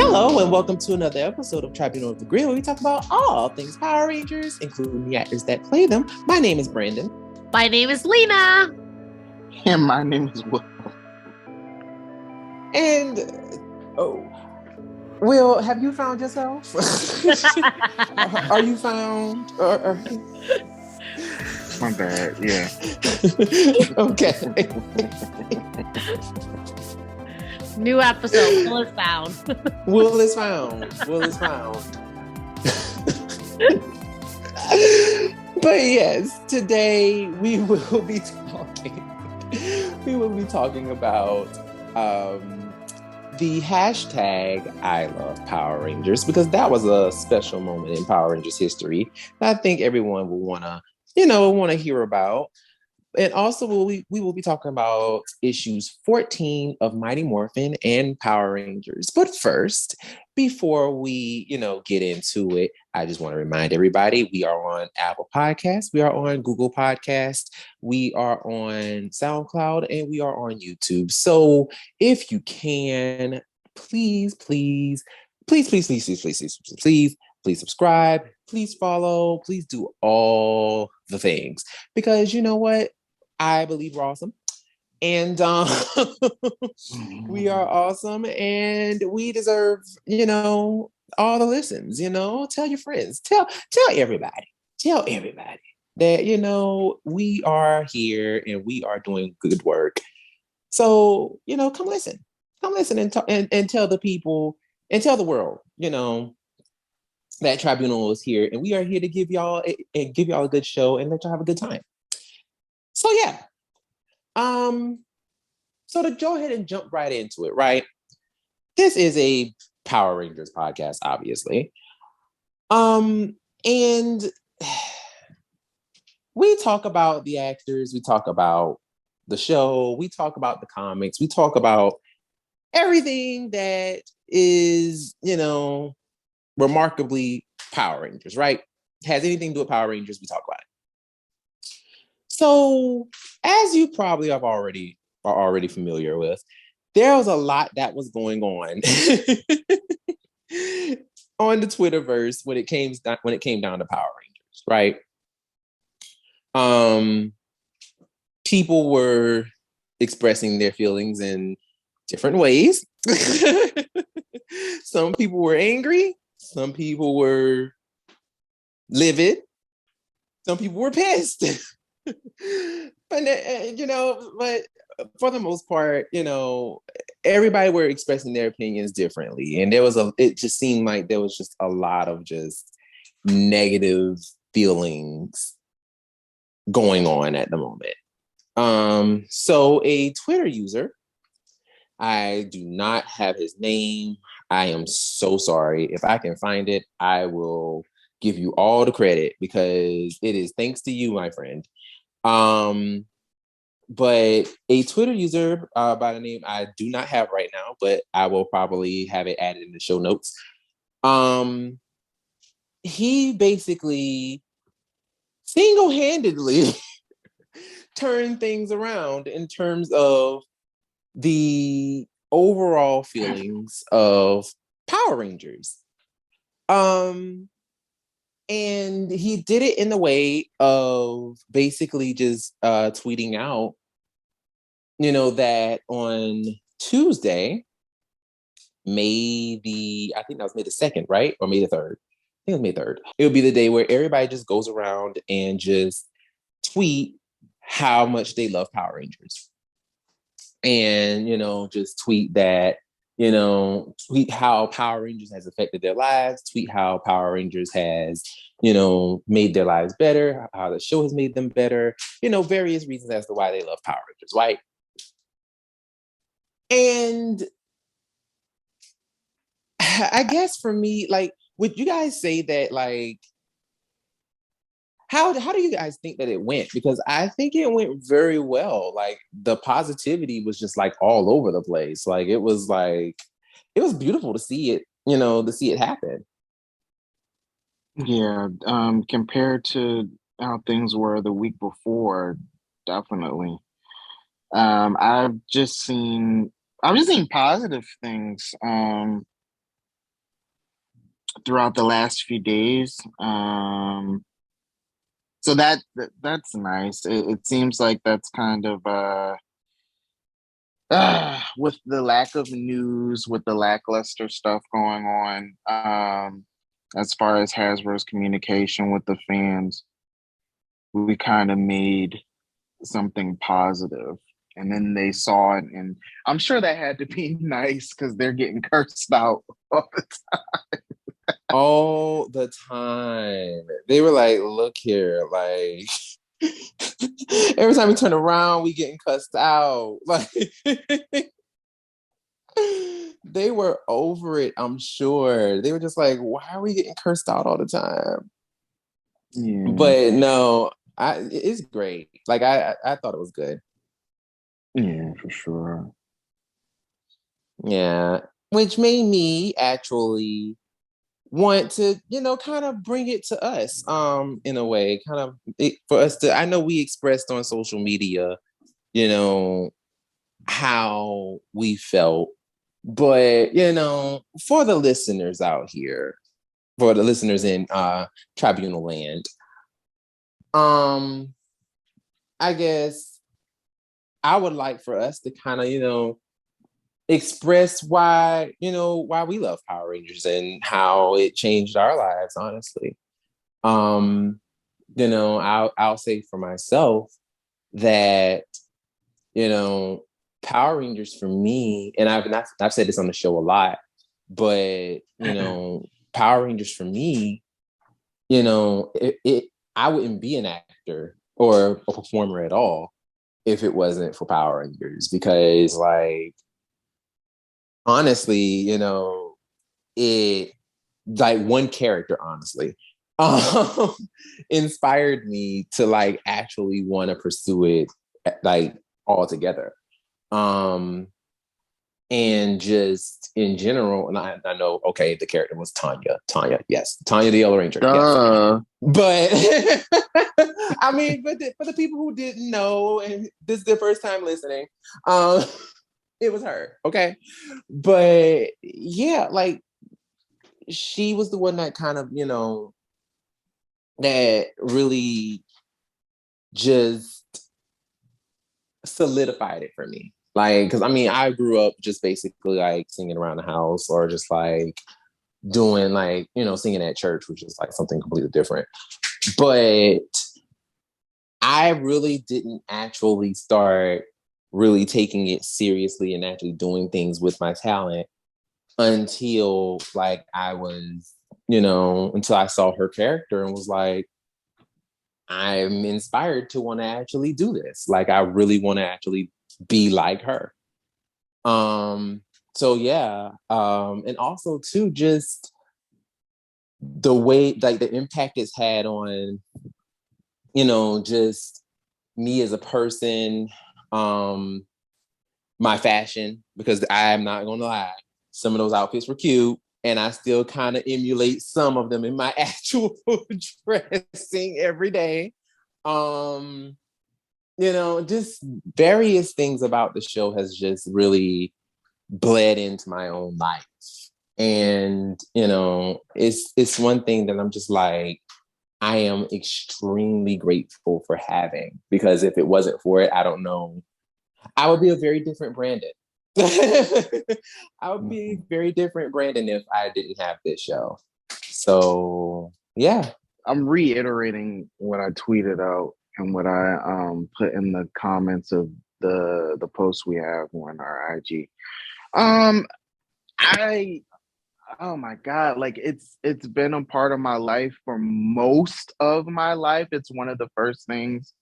Hello and welcome to another episode of Tribunal of the Grid, where we talk about all things Power Rangers, including the actors that play them. My name is Brandon. My name is Lena. And my name is Will. And, Will, have you found yourself? Are you found? My bad, yeah. Okay. New episode, Will is found. Will is found. Will is found. But yes, today we will be talking about the hashtag I love Power Rangers, because that was a special moment in Power Rangers history that I think everyone will want to hear about. And also we will be talking about issues 14 of Mighty Morphin and Power Rangers. But first, before we, get into it, I just want to remind everybody, we are on Apple Podcasts, we are on Google Podcasts, we are on SoundCloud, and we are on YouTube. So if you can, please subscribe, please follow, please do all the things. Because you know what? I believe we're awesome. And we are awesome, and we deserve, all the listens, tell your friends, tell everybody that, we are here and we are doing good work. So, come listen and tell the people and tell the world, that Tribunal is here, and we are here to give y'all a good show and let y'all have a good time. So yeah, so to go ahead and jump right into it, right? This is a Power Rangers podcast, obviously. And we talk about the actors, we talk about the show, we talk about the comics, we talk about everything that is, remarkably Power Rangers, right? Has anything to do with Power Rangers, we talk about it. So, as you probably are already familiar with, there was a lot that was going on on the Twitterverse when it came down to Power Rangers, right? People were expressing their feelings in different ways. Some people were angry, some people were livid, some people were pissed. But for the most part, everybody were expressing their opinions differently, and it just seemed like there was just a lot of just negative feelings going on at the moment. So a Twitter user, I do not have his name. I am so sorry. If I can find it, I will give you all the credit, because it is thanks to you, my friend. But a Twitter user by the name I do not have right now, but I will probably have it added in the show notes. He basically single-handedly turned things around in terms of the overall feelings of Power Rangers. And he did it in the way of basically just tweeting out, that on Tuesday, I think that was May the 2nd, right? Or May the 3rd. I think it was May 3rd. It would be the day where everybody just goes around and just tweet how much they love Power Rangers. And, just tweet that, tweet how Power Rangers has affected their lives, tweet how Power Rangers has, made their lives better, how the show has made them better, various reasons as to why they love Power Rangers, right? And I guess for me, like, would you guys say that, like, how do you guys think that it went? Because I think it went very well. Like, the positivity was just like all over the place. Like, it was beautiful to see it, to see it happen. Yeah, compared to how things were the week before, definitely. I've just seen positive things. throughout the last few days. So that's nice. It seems like that's kind of with the lack of news, with the lackluster stuff going on, as far as Hasbro's communication with the fans, we kind of made something positive. And then they saw it, and I'm sure that had to be nice because they're getting cursed out all the time. All the time. They were like, look here, like every time we turn around, we getting cussed out. Like they were over it, I'm sure. They were just like, why are we getting cursed out all the time? Yeah. But no, it's great. Like I thought it was good. Yeah, for sure. Yeah. Which made me actually want to, kind of bring it to us, in a way, kind of for us to, I know we expressed on social media, how we felt, but, for the listeners out here, for the listeners in Tribunal Land, I guess I would like for us to kind of, express why we love Power Rangers and how it changed our lives, honestly. I'll say for myself that Power Rangers for me, and I've said this on the show a lot, but Power Rangers for me, I wouldn't be an actor or a performer at all if it wasn't for Power Rangers, because like honestly, it, like, one character, honestly, um, inspired me to like actually want to pursue it, like, all together. And just in general, and I know, okay, the character was Tanya, yes, Tanya the Yellow Ranger, yes. But I mean, for the people who didn't know, and this is their first time listening, it was her, okay? But yeah, like, she was the one that kind of, that really just solidified it for me. Like, because I mean, I grew up just basically like singing around the house, or just like doing like, singing at church, which is like something completely different. But I really didn't actually start really taking it seriously and actually doing things with my talent until like I was, until I saw her character and was like, I'm inspired to want to actually do this. Like, I really want to actually be like her. So yeah. And also too, just the way, like, the impact it's had on, just me as a person, my fashion, because I'm not gonna lie, some of those outfits were cute, and I still kind of emulate some of them in my actual dressing every day. Just various things about the show has just really bled into my own life. And, it's one thing that I'm just like, I am extremely grateful for having, because if it wasn't for it, I don't know, I would be a very different Brandon. I would be a very different Brandon if I didn't have this show. So yeah. I'm reiterating what I tweeted out and what I put in the comments of the post we have on our IG. I Oh my God, like it's been a part of my life for most of my life. It's one of the first things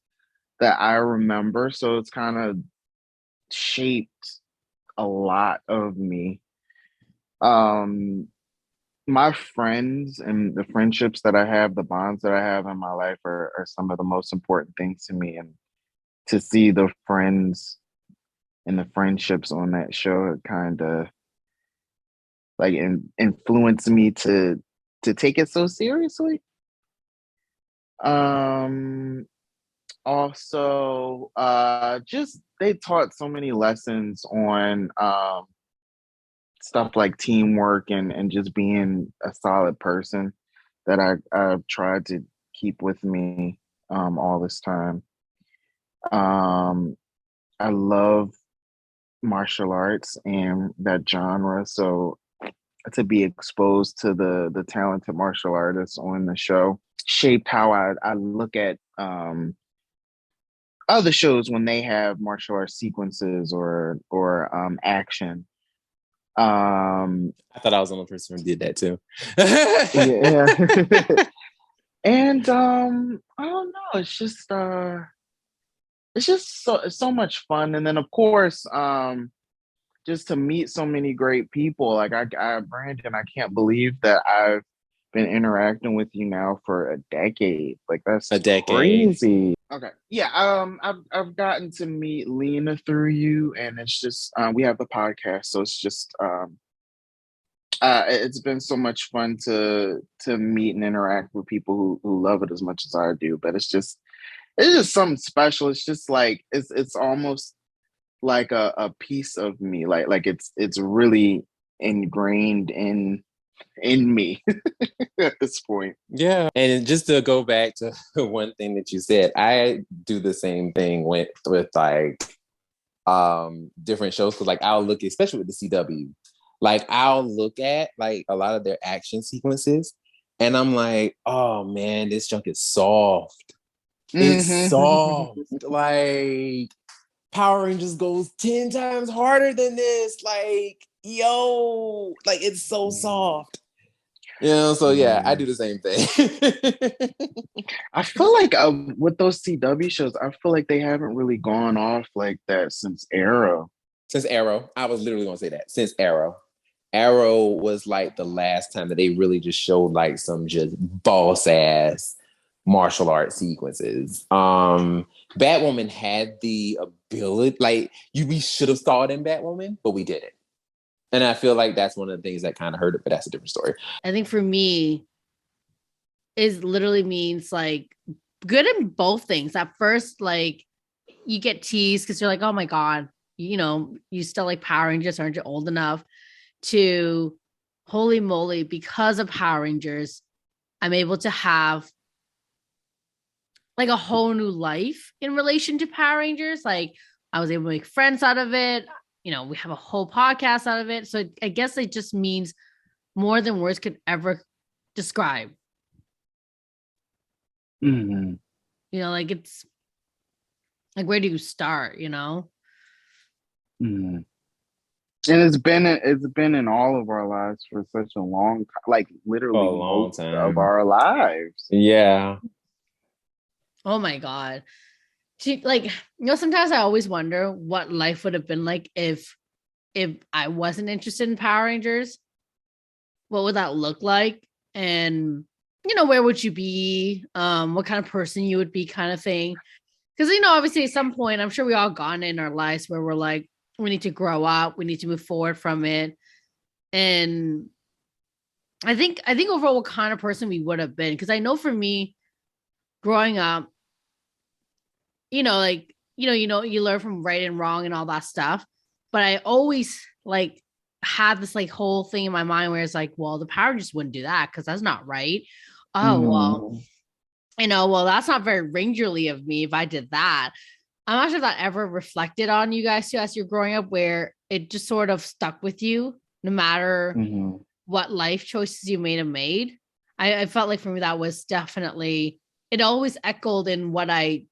that I remember, so it's kind of shaped a lot of me. Um my friends and the friendships that I have, the bonds that I have in my life are some of the most important things to me. And to see the friends and the friendships on that show, it kind of like influenced me to take it so seriously. Um Also, just they taught so many lessons on stuff like teamwork and just being a solid person that I've tried to keep with me all this time. I love martial arts and that genre, so to be exposed to the talented martial artists on the show shaped how I look at other shows when they have martial arts sequences or action. I thought I was the only person who did that too. Yeah. And I don't know, it's just so much fun. And then of course, just to meet so many great people. Like Brandon, I can't believe that I've been interacting with you now for a decade. Like that's A decade. crazy. Okay. Yeah. I've gotten to meet Lena through you, and it's just we have the podcast, so it's just it's been so much fun to meet and interact with people who love it as much as I do. But it's just something special. It's just like it's almost like a piece of me. Like it's really ingrained in me at this point. Yeah. And just to go back to one thing that you said, I do the same thing with like different shows. Cause like I'll look, especially with the CW, like I'll look at like a lot of their action sequences and I'm like, oh man, this junk is soft. It's soft. Like Power Rangers goes 10 times harder than this. Like, yo, like it's so soft. You know, so yeah, I do the same thing. I feel like with those CW shows, I feel like they haven't really gone off like that since Arrow. Since Arrow, I was literally gonna say that. Since Arrow. Arrow was like the last time that they really just showed like some just boss ass martial arts sequences. Batwoman had the ability, like we should have saw it in Batwoman, but we didn't. And I feel like that's one of the things that kind of hurt it, but that's a different story. I think for me, it literally means like good in both things. At first, like you get teased because you're like, oh my God, you know, you still like Power Rangers, aren't you old enough? To holy moly, because of Power Rangers, I'm able to have like a whole new life in relation to Power Rangers. Like I was able to make friends out of it. You know, we have a whole podcast out of it. So I guess it just means more than words could ever describe. Mm-hmm. You know, like it's like, where do you start, you know? Mm-hmm. And it's been in all of our lives for such a long time, like literally most of our lives. Yeah. Oh my God. Like, you know, sometimes I always wonder what life would have been like if I wasn't interested in Power Rangers. What would that look like? And, you know, where would you be? What kind of person you would be, kind of thing. Because, you know, obviously at some point, I'm sure we all gone in our lives where we're like, we need to grow up, we need to move forward from it. And I think overall what kind of person we would have been. Because I know for me, growing up, you know, like, you learn from right and wrong and all that stuff. But I always like had this like whole thing in my mind where it's like, well, the Power just wouldn't do that because that's not right. Oh, well, you know, well, that's not very Rangerly of me if I did that. I'm not sure if that ever reflected on you guys too as you're growing up, where it just sort of stuck with you no matter what life choices you may have made. I felt like for me that was definitely, it always echoed in what I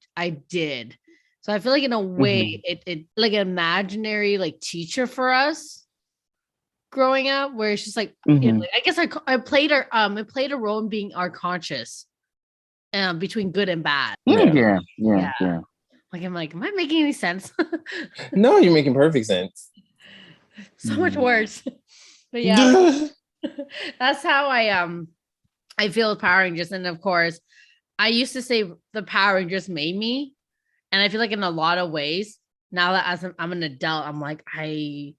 did. So I feel like in a way it like an imaginary like teacher for us growing up, where it's just like, you know, like, I guess I played it played a role in being our conscious between good and bad. Yeah. Like, I'm like, am I making any sense? No, you're making perfect sense. So much worse. But yeah, that's how I feel with Power Rangers. And of course, I used to say the Power Rangers made me. And I feel like in a lot of ways, now that as I'm an adult, I'm like, I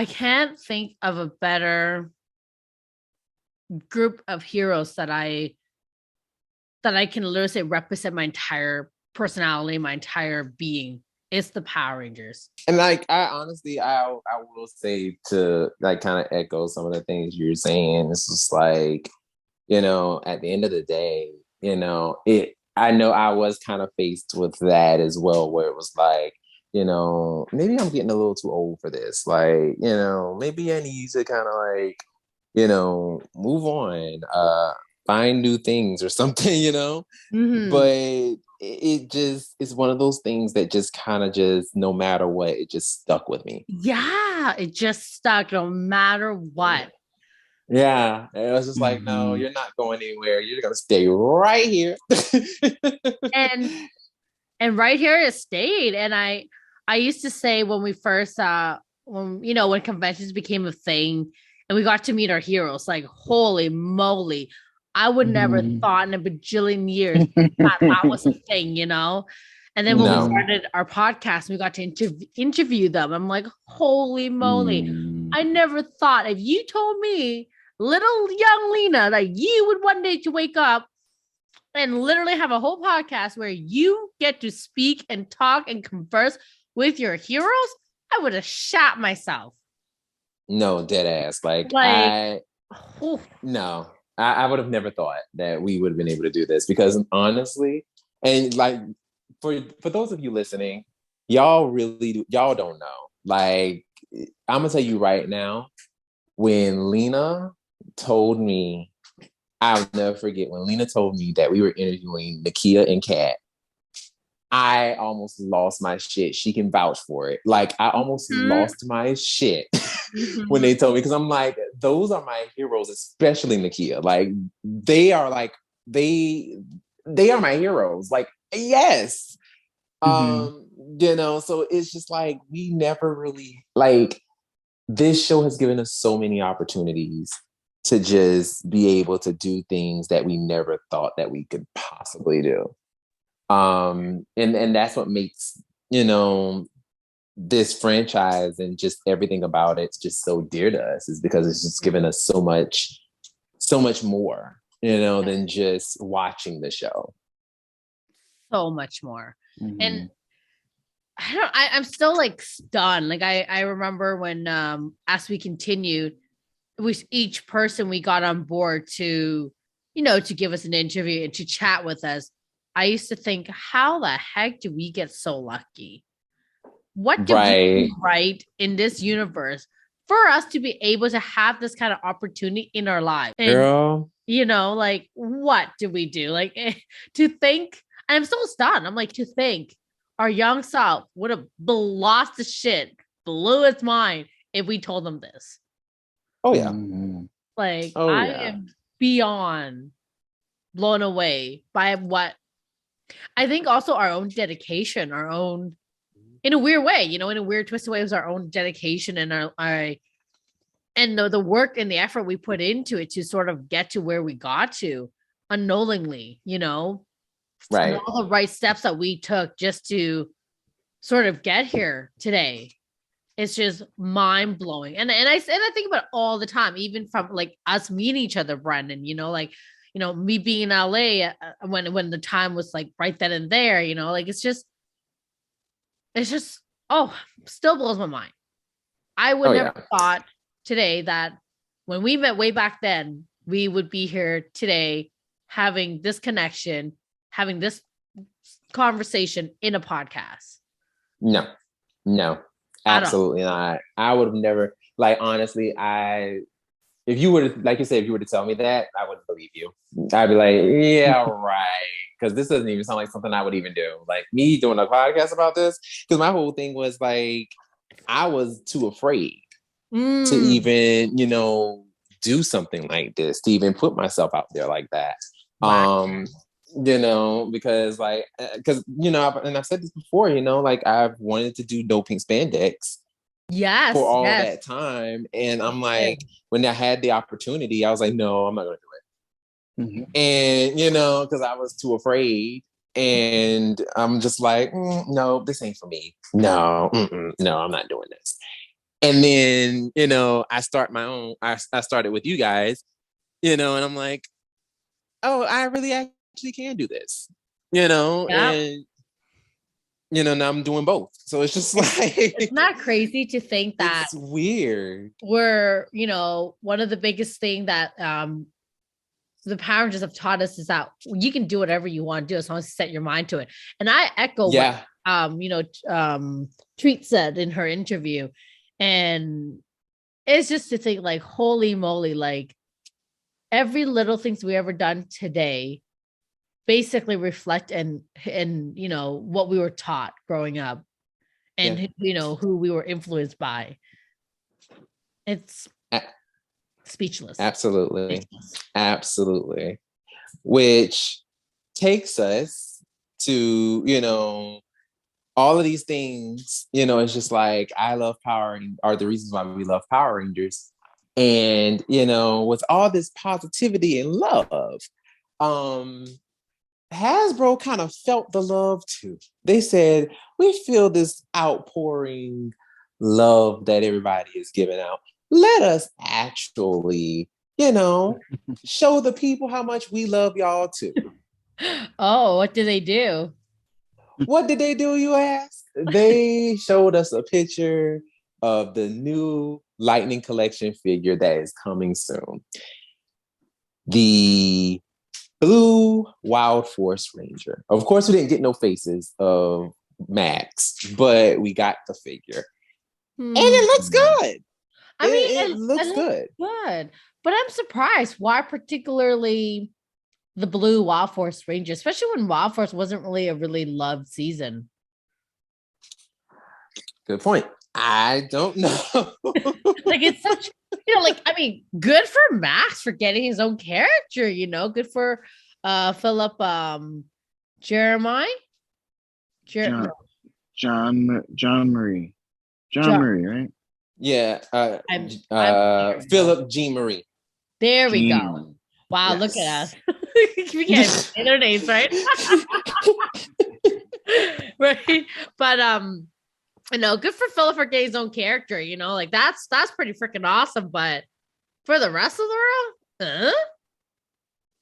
can't think of a better group of heroes that I can literally say represent my entire personality, my entire being It's the Power Rangers. And like, I honestly, I will say, to like kind of echo some of the things you're saying. It's just like, at the end of the day, I know I was kind of faced with that as well, where it was like, maybe I'm getting a little too old for this. Like, maybe I need to kind of like, move on, find new things or something, But it just is one of those things that just kind of just, no matter what, it just stuck with me. Yeah, it just stuck no matter what. Yeah. And it was just like, no, you're not going anywhere. You're going to stay right here. and right here it stayed. And I used to say when we first when conventions became a thing and we got to meet our heroes, like, holy moly, I would never thought in a bajillion years that was a thing, And then when we started our podcast, we got to interview them. I'm like, holy moly. I never thought, if you told me, little young Lena, that you would one day to wake up and literally have a whole podcast where you get to speak and talk and converse with your heroes, I would have shot myself. No, dead ass. Like no. I would have never thought that we would have been able to do this, because honestly, and like for those of you listening, y'all don't know. Like, I'm gonna tell you right now, when Lena told me, I'll never forget when Lena told me that we were interviewing Nakia and Kat, I almost lost my shit. She can vouch for it. Like, I almost lost my shit when they told me, because I'm like, those are my heroes, especially Nakia. Like, they are my heroes. Like, yes. So it's just like, we never really, like, this show has given us so many opportunities to just be able to do things that we never thought that we could possibly do. And that's what makes, this franchise and just everything about it's just so dear to us, is because it's just given us so much more, than just watching the show. So much more. And I'm still like stunned. Like, I remember when, as we continued, with each person we got on board to, to give us an interview and to chat with us, I used to think, how the heck do we get so lucky? What do we do right in this universe for us to be able to have this kind of opportunity in our lives? And, girl, like, what do we do? Like, to think, and I'm still stunned. I'm like, to think our young self would have lost the shit, blew its mind if we told them this. Oh yeah. Like, I am beyond blown away by what I think also our own dedication, our own, in a weird way, in a weird twisted way, it was our own dedication and the work and the effort we put into it to sort of get to where we got to unknowingly, right. And all the right steps that we took just to sort of get here today. It's just mind blowing. And I think about it all the time, even from like us meeting each other, Brendan, like, me being in LA when the time was like right then and there, like, it's just, still blows my mind. I would never thought today that when we met way back then, we would be here today having this connection, having this conversation in a podcast. No, absolutely not. I would have never, like, honestly, if you were to, like you said, if you were to tell me that, I wouldn't believe you. I'd be like, yeah, right. Because this doesn't even sound like something I would even do. Like, me doing a podcast about this, because my whole thing was like, I was too afraid to even, do something like this, to even put myself out there like that. Wow. Because like, and I've said this before, like, I've wanted to do No Pink Spandex for all that time. And I'm like, when I had the opportunity, I was like, no, I'm not going to do it. And, because I was too afraid. And I'm just like, no, this ain't for me. No, no, I'm not doing this. And then, I start my own, I started with you guys, and I'm like, oh, I really actually can do this, and now I'm doing both. So it's just like it's not crazy to think that it's weird. We're, one of the biggest thing that the Power Rangers have taught us is that you can do whatever you want to do as long as you set your mind to it. And I echo what Treat said in her interview. And it's just to think like, holy moly, like every little things we ever done today basically reflect and what we were taught growing up and who we were influenced by. It's speechless. Absolutely. Absolutely. Which takes us to, all of these things, it's just like, I love Power are the reasons why we love Power Rangers. And, with all this positivity and love, Hasbro kind of felt the love too. They said, we feel this outpouring love that everybody is giving out. Let us actually, show the people how much we love y'all too. Oh, what did they do? What did they do, you ask? They showed us a picture of the new Lightning Collection figure that is coming soon. The Blue Wild Force Ranger. Of course, we didn't get no faces of Max, but we got the figure. And it looks good. It looks good. Good. But I'm surprised. Why particularly the Blue Wild Force Ranger, especially when Wild Force wasn't really a really loved season? Good point. I don't know. Like it's such, good for Max for getting his own character, good for Phillip Jeanmarie. Jeanmarie, right? Yeah. Phillip Jeanmarie. There we go. Wow, yes. Look at us. We can't say their names, right? Right. But good for Phillip for getting his own character, like that's pretty freaking awesome. But for the rest of the world,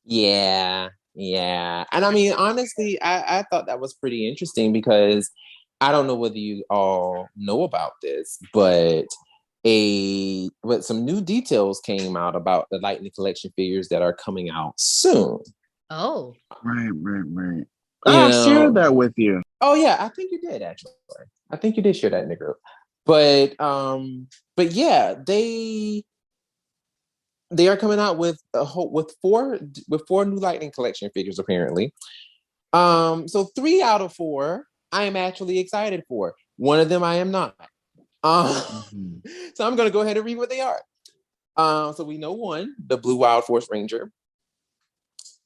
Yeah. And I mean, honestly, I thought that was pretty interesting because I don't know whether you all know about this, but some new details came out about the Lightning Collection figures that are coming out soon. Oh. Right. I shared that with you. Oh yeah, I think you did actually. I think you did share that in the group. But yeah, they are coming out with four new Lightning Collection figures apparently. So 3 out of 4 I am actually excited for. One of them I am not. So I'm going to go ahead and read what they are. So we know one, the Blue Wild Force Ranger,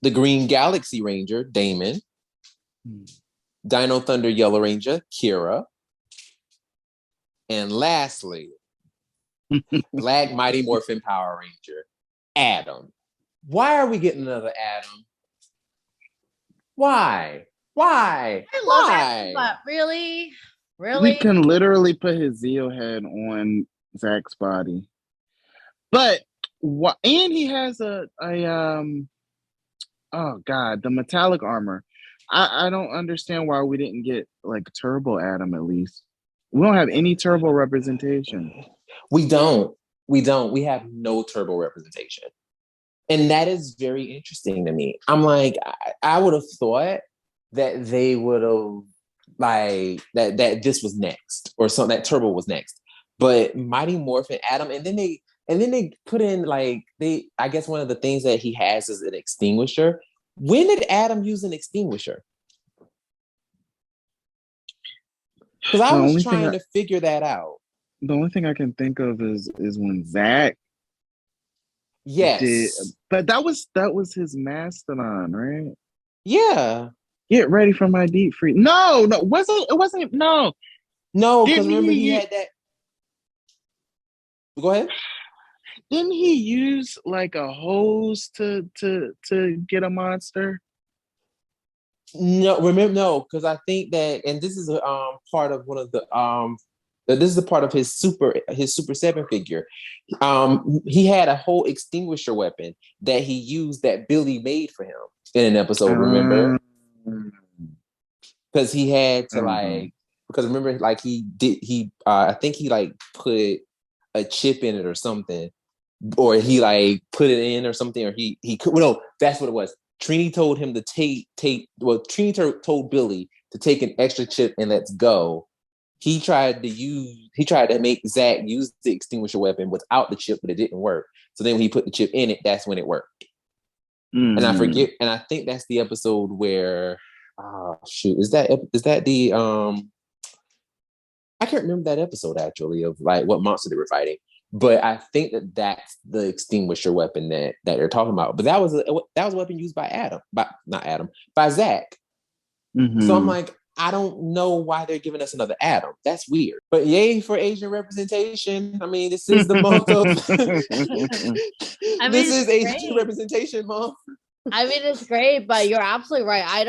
the Green Galaxy Ranger, Damon, Dino Thunder Yellow Ranger, Kira, and lastly, Black Mighty Morphin Power Ranger, Adam. Why are we getting another Adam? Why? I love Adam, but really? We can literally put his Zeo head on Zach's body. But and he has the metallic armor. I don't understand why we didn't get like Turbo Adam at least. We don't have any Turbo representation. We don't. We have no Turbo representation. And that is very interesting to me. I'm like, I would have thought that they would have like that this was next or something, that Turbo was next. But Mighty Morphin Adam, and then they put in like I guess one of the things that he has is an extinguisher. When did Adam use an extinguisher? Because I was trying to figure that out. The only thing I can think of is when Zach. Yes. But that was his Mastodon, right? Yeah. Get ready for my deep freeze. No, it wasn't. No, because remember he had that. Go ahead. Didn't he use like a hose to get a monster? No, because I think that, and this is a part of one of the this is a part of his Super 7 figure. He had a whole extinguisher weapon that he used that Billy made for him in an episode. Remember? because he had to Mm-hmm. because remember, like I think he like put a chip in it or something, or he like put it in or something, or he could, well, no, that's what it was. Trini told him to Trini told Billy to take an extra chip and let's go. He tried to make Zach use the extinguisher weapon without the chip, but it didn't work. So then when he put the chip in it, that's when it worked. Mm-hmm. And I forget, and I think that's the episode where, is that the I can't remember that episode actually of like what monster they were fighting, but I think that's the extinguisher weapon that they're talking about. But that was a weapon used by Zach. Mm-hmm. So I'm like, I don't know why they're giving us another Adam. That's weird. But yay for Asian representation. I mean, this is the month of this is Asian representation month. I mean, it's great, but you're absolutely right.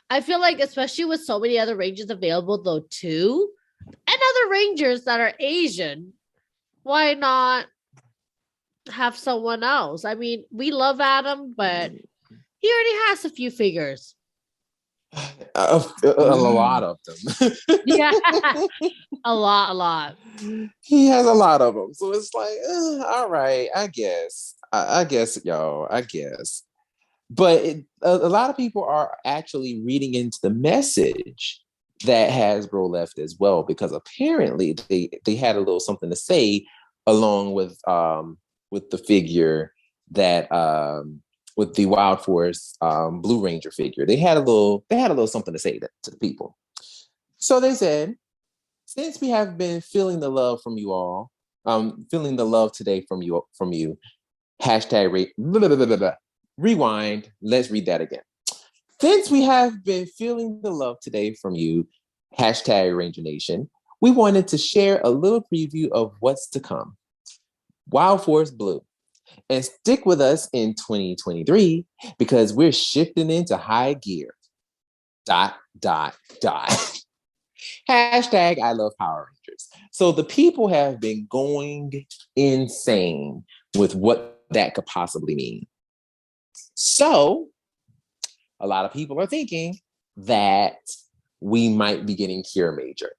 I feel like, especially with so many other rangers available though too, and other rangers that are Asian, why not have someone else? I mean, we love Adam, but he already has a few figures. A lot of them. Yeah, a lot. He has a lot of them, so it's like, all right, I guess, y'all, I guess. But a lot of people are actually reading into the message that Hasbro left as well, because apparently they had a little something to say along with the figure that with the Wild Force Blue Ranger figure. They had a little something to say to the people. So they said, since we have been feeling the love from you all, feeling the love today from you, hashtag rewind. Let's read that again. Since we have been feeling the love today from you, hashtag Ranger Nation, we wanted to share a little preview of what's to come. Wild Force Blue. And stick with us in 2023 because we're shifting into high gear. ... Hashtag I love Power Rangers. So the people have been going insane with what that could possibly mean. So a lot of people are thinking that we might be getting Cure Major.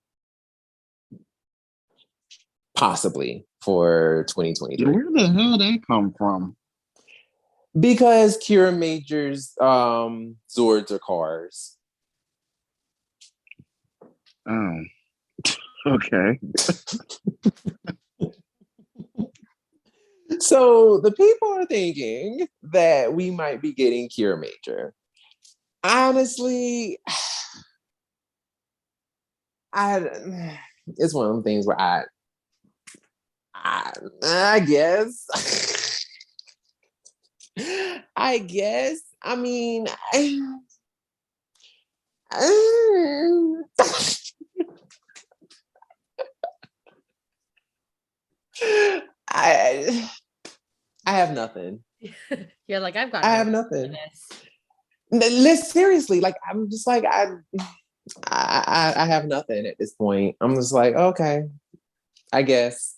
Possibly for 2023. Where the hell that come from? Because Cure Major's Zords are cars. Oh. Okay. So the people are thinking that we might be getting Cure Major. Honestly, it's one of them things where I guess. I guess. I mean, I have nothing. You're like, I have nothing. Let's seriously, like, I'm just like, I have nothing at this point. I'm just like, okay, I guess.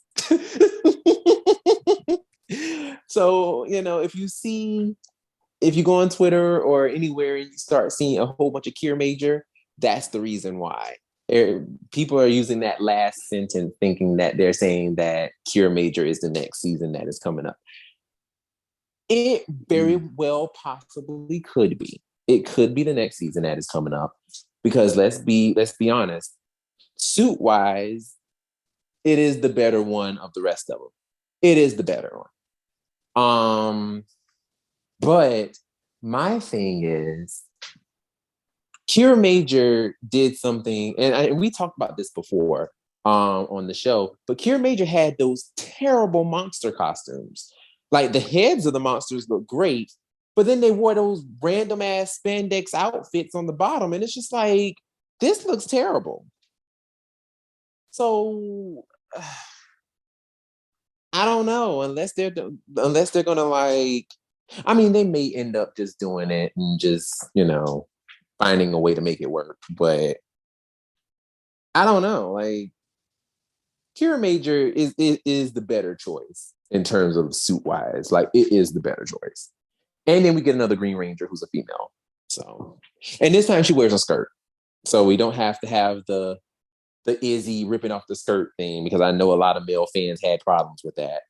So, if you go on Twitter or anywhere and you start seeing a whole bunch of Cure Major, that's the reason why. People are using that last sentence thinking that they're saying that Cure Major is the next season that is coming up. It very well possibly could be. It could be the next season that is coming up, because let's be honest, suit-wise, it is the better one of the rest of them. It is the better one. But my thing is, Cure Major did something, and we talked about this before on the show, but Cure Major had those terrible monster costumes. Like, the heads of the monsters look great, but then they wore those random ass spandex outfits on the bottom, and it's just like, this looks terrible. So I don't know, unless they're gonna, like, I mean, they may end up just doing it and just, finding a way to make it work, but I don't know. Like, Cure Major is the better choice in terms of suit wise. Like, it is the better choice. And then we get another Green Ranger who's a female. So, and this time she wears a skirt. So we don't have to have the Izzy ripping off the skirt thing, because I know a lot of male fans had problems with that.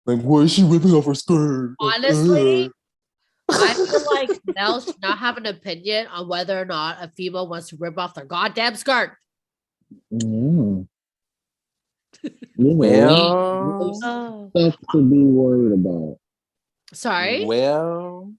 Like, why is she ripping off her skirt? Honestly, I feel like males should not have an opinion on whether or not a female wants to rip off their goddamn skirt. Mm. Well, Stuff to be worried about. Sorry? well,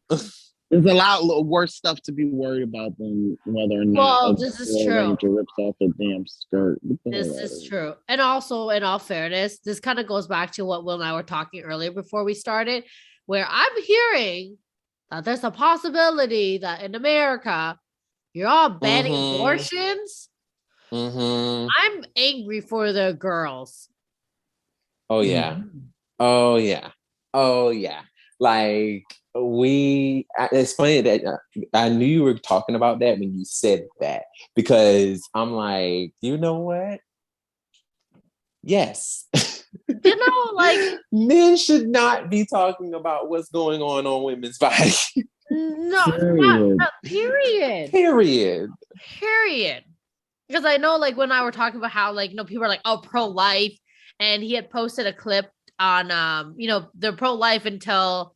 There's a lot worse stuff to be worried about than whether or not Well, this is true. Ranger rips off a damn skirt. This is true. And also, in all fairness, this kind of goes back to what Will and I were talking earlier before we started, where I'm hearing that there's a possibility that in America, you're all banning abortions. I'm angry for the girls. Oh, yeah. Oh, yeah. Oh, yeah. Like, it's funny that I knew you were talking about that when you said that, because I'm like, you know what? Yes. You know, like, men should not be talking about what's going on women's bodies. No, period. Period. Because I know, like, when I were talking about how, like, you know, people are like, oh, pro-life, and he had posted a clip on, you know, they're pro-life until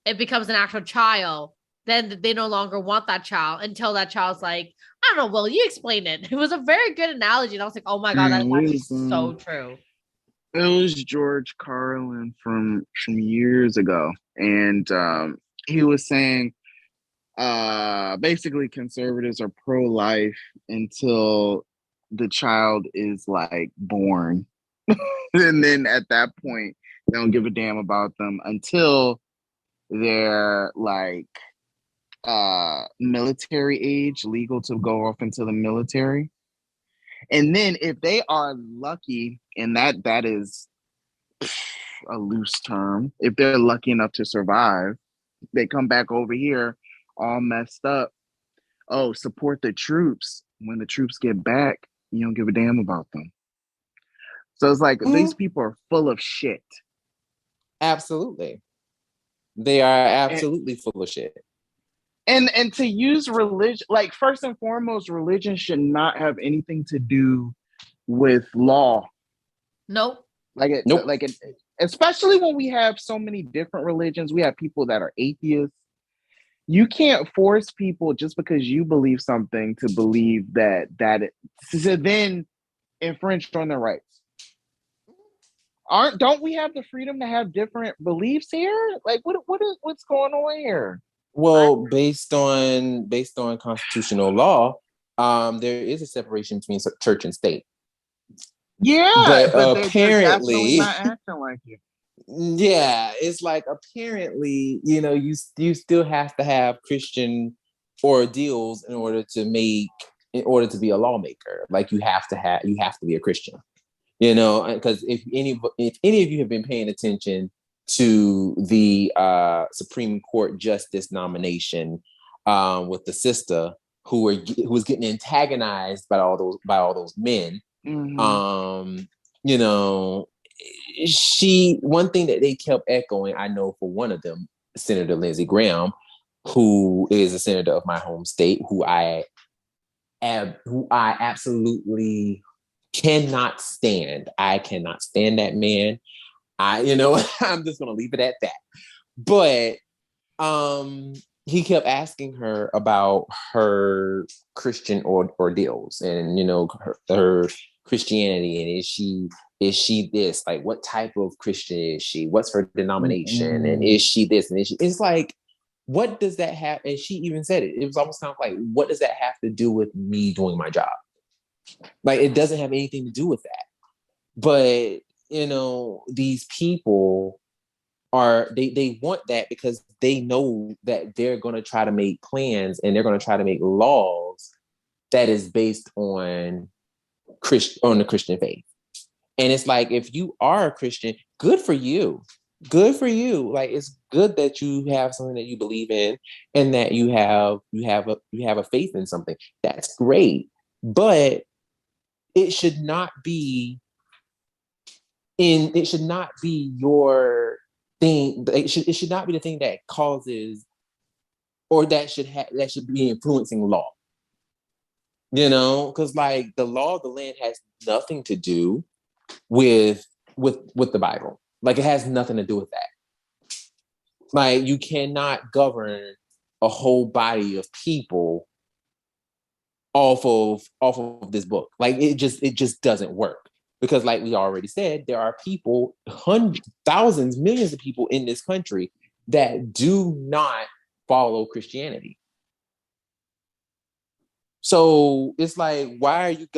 it becomes an actual child. Then they no longer want that child until that child's like, I don't know, Will, you explain it. It was a very good analogy. And I was like, oh my God, that's actually so true. It was George Carlin from years ago. And he was saying basically conservatives are pro-life until the child is like born. And then at that point, they don't give a damn about them until they're like military age, legal to go off into the military. And then if they are lucky, and that is a loose term, if they're lucky enough to survive, they come back over here all messed up. Oh, support the troops. When the troops get back, you don't give a damn about them. So it's like these people are full of shit. Absolutely. They are absolutely full of shit. And to use religion, like, first and foremost, religion should not have anything to do with law. Nope. Especially when we have so many different religions. We have people that are atheists. You can't force people just because you believe something to believe that to then infringe on their rights. Don't we have the freedom to have different beliefs here? Like, what's going on here? Well, based on constitutional law, there is a separation between church and state. Yeah, but apparently, they're not acting like it. Yeah, it's like, apparently, you know, you still have to have Christian ordeals in order to be a lawmaker. Like, you have to be a Christian. You know, because if any of you have been paying attention to the Supreme Court justice nomination with the sister who was getting antagonized by all those men, you know, one thing that they kept echoing, I know for one of them, Senator Lindsey Graham, who is a senator of my home state, who I absolutely cannot stand. I cannot stand that man. I'm just gonna leave it at that. But he kept asking her about her Christian ordeals and, you know, her Christianity, and is she this, like, what type of Christian is she? What's her denomination? And is she this? And it's like, what does that have? And she even said it. It was almost kind of like, what does that have to do with me doing my job? Like, it doesn't have anything to do with that. But, you know, these people they want that because they know that they're going to try to make plans and they're going to try to make laws that is based on the Christian faith. And it's like, if you are a Christian, good for you. Good for you. Like, it's good that you have something that you believe in and that you have a faith in something. That's great. But it should not be your thing. It should not be the thing that causes, or that should be influencing law. You know, because like the law of the land has nothing to do with the Bible. Like it has nothing to do with that. Like you cannot govern a whole body of people off of this book. Like it just doesn't work. Because like we already said, there are people, hundreds, thousands, millions of people in this country that do not follow Christianity. So it's like, why are you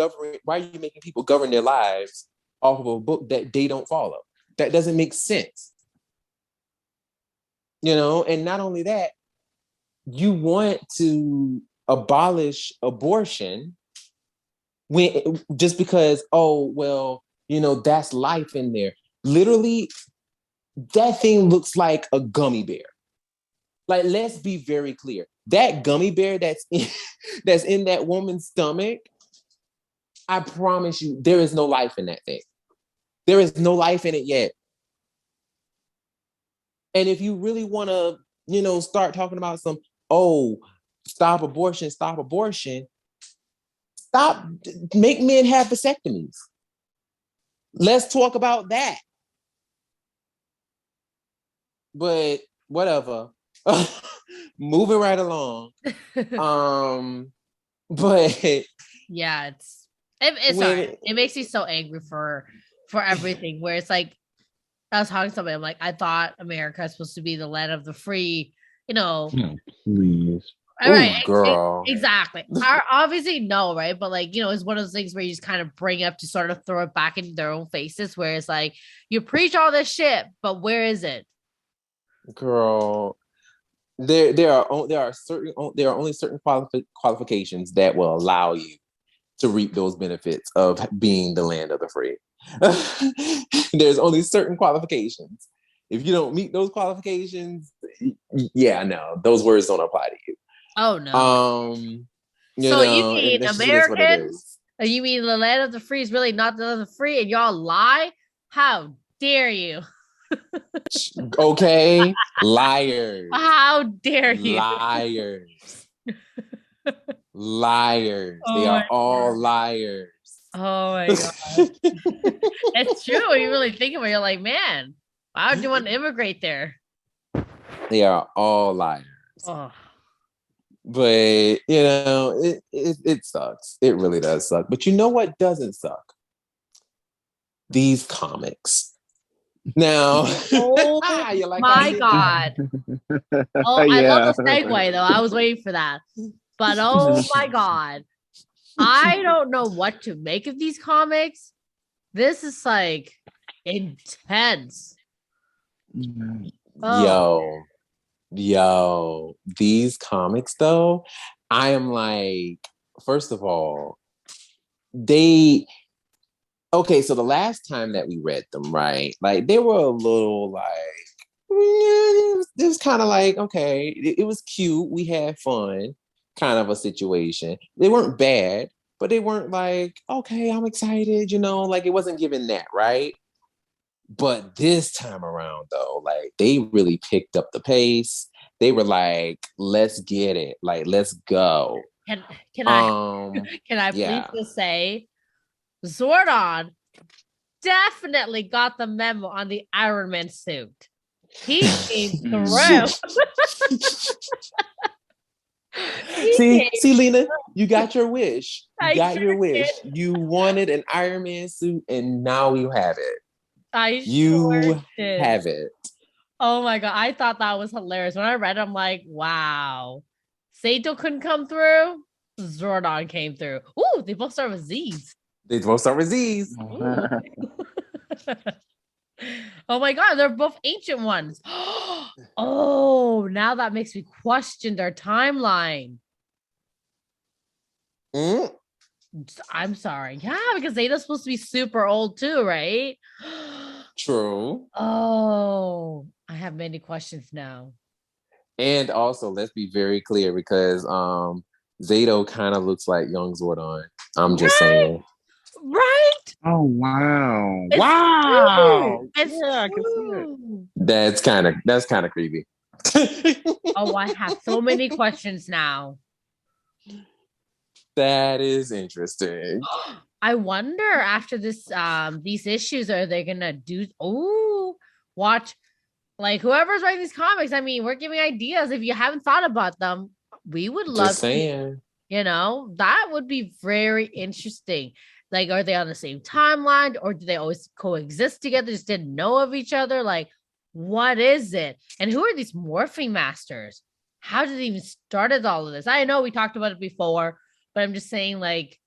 making people govern their lives off of a book that they don't follow? That doesn't make sense. You know, and not only that, you want to abolish abortion when just because, oh, well, you know, that's life in there. Literally, that thing looks like a gummy bear. Like, let's be very clear. That gummy bear that's in that woman's stomach, I promise you, there is no life in that thing. There is no life in it yet. And if you really want to, you know, start talking about some, oh, stop abortion, make men have vasectomies. Let's talk about that. But whatever. Moving right along. But yeah, it's sorry. It makes me so angry for everything. Where it's like, I was talking to somebody, I'm like, I thought America is supposed to be the land of the free, you know. Oh, please. All right, girl. Exactly. Obviously, no, right? But like, you know, it's one of those things where you just kind of bring up to sort of throw it back into their own faces, where it's like, you preach all this shit, but where is it? Girl, there are only certain qualifications that will allow you to reap those benefits of being the land of the free. There's only certain qualifications. If you don't meet those qualifications, yeah, no, those words don't apply to you. Oh no. You mean Americans? You mean the land of the free is really not the land of the free, and y'all lie? How dare you? Okay, liars. How dare you? Liars. They are all liars. Oh my god. It's true when you really think about it. You're like, man, why would you want to immigrate there? They are all liars. Oh. But you know, it sucks. It really does suck. But you know what doesn't suck? These comics. Now, oh my god. Oh, I love the segue though. I was waiting for that. But oh my god. I don't know what to make of these comics. This is like intense. Oh. Yo, these comics though, I am like, first of all, so the last time that we read them, right? Like they were a little like, it was kind of like, okay, it was cute. We had fun, kind of a situation. They weren't bad, but they weren't like, okay, I'm excited, you know, like it wasn't giving that, right? But this time around, though, like they really picked up the pace. They were like, "Let's get it! Like, let's go." Can I please just say, Zordon definitely got the memo on the Iron Man suit. He came through. See, Lena, you got your wish. Your wish. You wanted an Iron Man suit, and now you have it. You have it. Oh my god, I thought that was hilarious. When I read it, I'm like, wow. Sato couldn't come through. Zordon came through. Ooh, they both start with Z's. Oh my god, they're both ancient ones. Oh, now that makes me question their timeline. I'm sorry. Yeah, because Zeta's supposed to be super old too, right? True. Oh, I have many questions now. And also, let's be very clear because Zato kind of looks like young Zordon. I'm just saying. Right? Oh wow! It's wow! It's yeah, I can see it. That's kind of creepy. Oh, I have so many questions now. That is interesting. I wonder after this, these issues, are they gonna do? Oh, watch, like whoever's writing these comics. I mean, we're giving ideas. If you haven't thought about them, we would love Just saying. to. You know, that would be very interesting. Like, are they on the same timeline, or do they always coexist together? Just didn't know of each other. Like, what is it? And who are these morphing masters? How did they even started all of this? I know we talked about it before, but I'm just saying, like,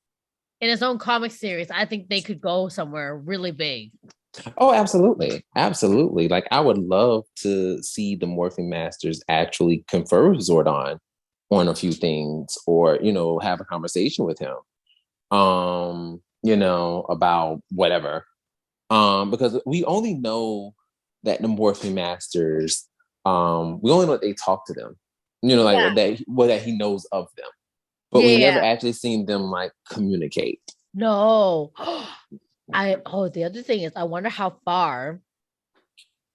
in his own comic series, I think they could go somewhere really big. Oh, absolutely. Absolutely. Like, I would love to see the Morphing Masters actually confer with Zordon on a few things, or, you know, have a conversation with him, you know, about whatever. Because we only know that the Morphing Masters, we only know that they talk to them, you know, like that he knows of them. But we never actually seen them like communicate. No. The other thing is, I wonder how far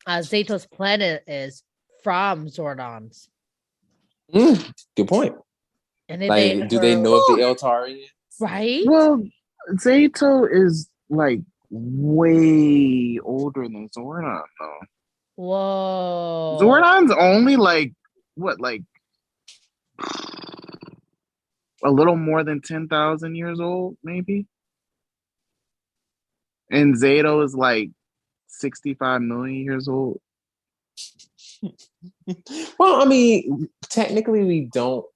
Zeto's planet is from Zordon's. Good point. And like, do they know if the Eltarians? Right? Well, Zeto is like way older than Zordon, though. Whoa. Zordon's only like a little more than 10,000 years old, maybe. And Zeto is like 65 million years old. Well, I mean, technically we don't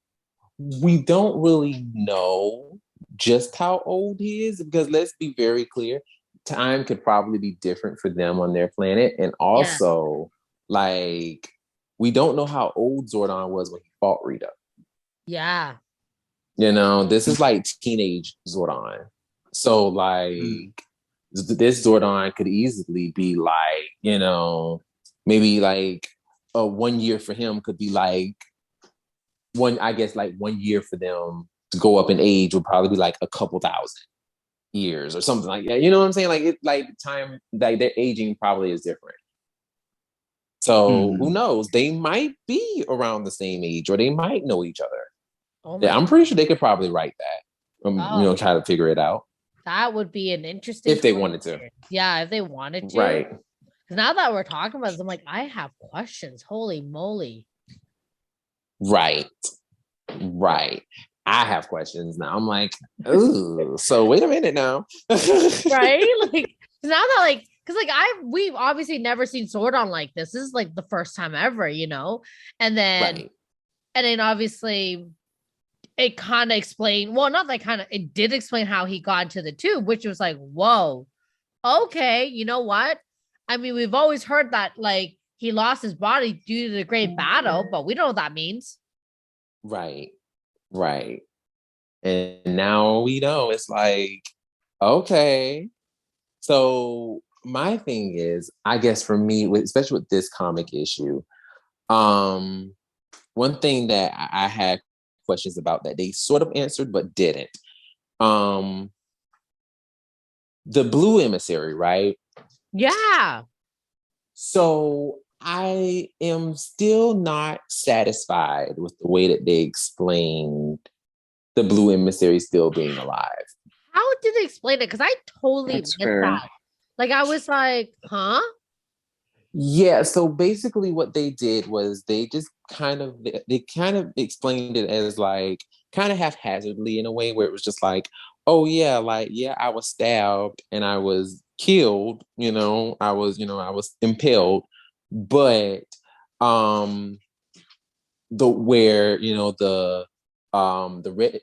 really know just how old he is, because let's be very clear, time could probably be different for them on their planet. And also, like, we don't know how old Zordon was when he fought Rita. Yeah. You know, this is like teenage Zordon. So, like, this Zordon could easily be like, you know, maybe like 1 year for him could be like one year for them to go up in age would probably be like a couple thousand years or something like that. You know what I'm saying? Like, it, like time, like their aging probably is different. So who knows? They might be around the same age, or they might know each other. I'm pretty sure they could probably write that. You know, try to figure it out. That would be an interesting if they wanted to. Yeah, if they wanted to. Right. Now that we're talking about this, I'm like, I have questions. Holy moly. Right. I have questions now. I'm like, ooh, so wait a minute now. Right? Like, now that, like, because like we've obviously never seen Zordon like this. This is like the first time ever, you know? And then obviously it kind of explained, well, not like kind of, it did explain how he got into the tube, which was like, whoa, okay, you know what? I mean, we've always heard that, like, he lost his body due to the great battle, but we don't know what that means. Right. And now we know. It's like, okay. So my thing is, I guess for me, especially with this comic issue, one thing that I had questions about that they sort of answered but didn't. The blue emissary, right? Yeah. So I am still not satisfied with the way that they explained the blue emissary still being alive. How did they explain it? Because I totally missed that. Like, I was like, huh? Yeah, so basically what they did was they just kind of explained it as like kind of haphazardly in a way where it was just like, oh yeah, like, yeah, I was stabbed and I was killed, you know, I was impaled, but the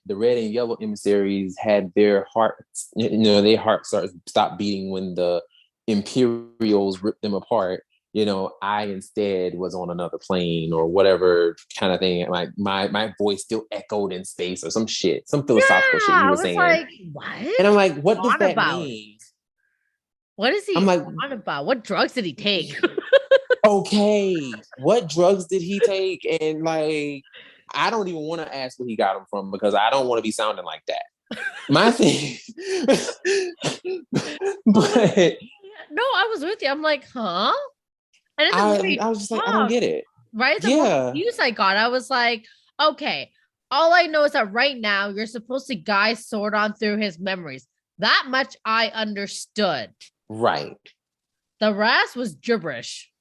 red and yellow emissaries had their hearts, you know, their hearts stopped beating when the Imperials ripped them apart. You know, I instead was on another plane or whatever kind of thing. Like my voice still echoed in space or some shit, some philosophical shit he was saying. Like, what? And I'm like, what does that mean? What is he on about? What drugs did he take? Okay, what drugs did he take? And like, I don't even want to ask where he got them from because I don't want to be sounding like that. My thing, but no, I was with you. I'm like, huh? And I was just like, I don't get it. Right? The more news I got, I was like, okay, All I know is that right now you're supposed to guide Zordon through his memories. That much I understood. Right. The rest was gibberish.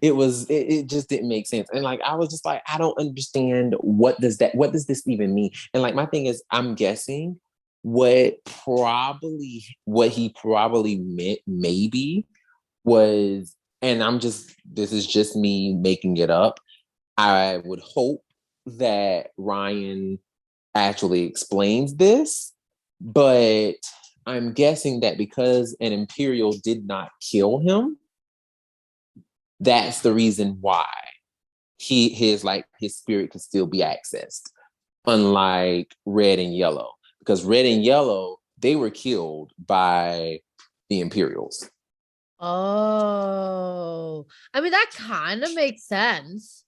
It just didn't make sense. And like I was just like, I don't understand what does this even mean? And like my thing is, I'm guessing what he probably meant maybe was, and this is just me making it up. I would hope that Ryan actually explains this, but I'm guessing that because an Imperial did not kill him, that's the reason why his spirit could still be accessed, unlike Red and Yellow. Because Red and Yellow, they were killed by the Imperials. Oh, I mean, that kind of makes sense.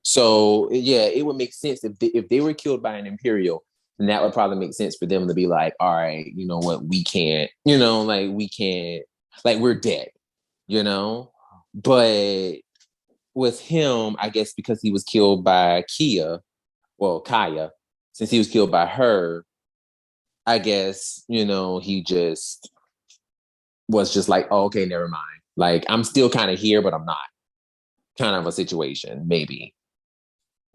So yeah, it would make sense if they were killed by an Imperial, then that would probably make sense for them to be like, all right, you know what, we can't, we're dead, But with him, I guess because he was killed by Kaya, since he was killed by her, I guess, he just was just like, oh, okay, never mind. Like, I'm still kind of here, but I'm not. Kind of a situation, maybe.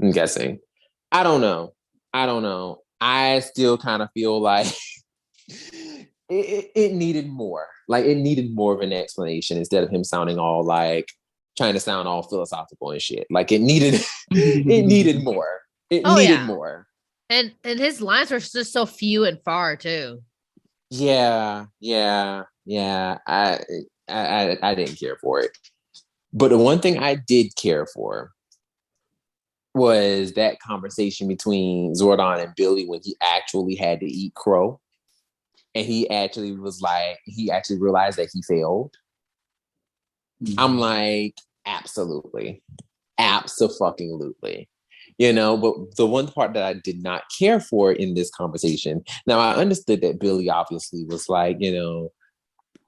I'm guessing. I don't know. I still kind of feel like it needed more. Like, it needed more of an explanation instead of him sounding all like, trying to sound all philosophical and shit. Like, it needed more. It needed more. And his lines were just so few and far too. Yeah. I didn't care for it. But the one thing I did care for was that conversation between Zordon and Billy when he actually had to eat crow. And he actually realized that he failed. Mm-hmm. I'm like, absolutely. Absolutely. But the one part that I did not care for in this conversation, now I understood that Billy obviously was like,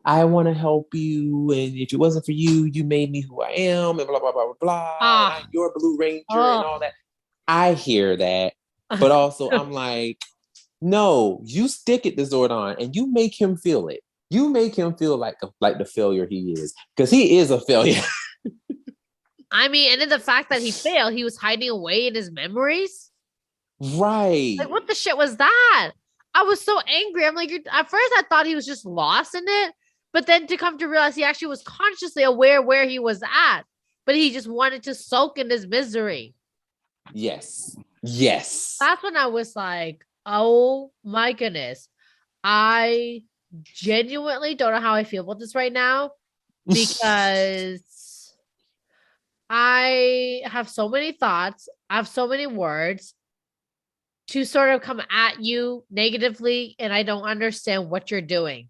I want to help you, and if it wasn't for you, you made me who I am, and blah, blah, blah, blah, blah, and I'm your Blue Ranger and all that. I hear that, but also I'm like, no, you stick it to Zordon, and you make him feel it. You make him feel like the failure he is, because he is a failure. I mean, and in the fact that he failed, he was hiding away in his memories. Right. Like, what the shit was that? I was so angry. I'm like, at first I thought he was just lost in it, but then to come to realize he actually was consciously aware where he was at, but he just wanted to soak in his misery. Yes. That's when I was like, oh my goodness. I genuinely don't know how I feel about this right now because I have so many thoughts. I have so many words to sort of come at you negatively, and I don't understand what you're doing.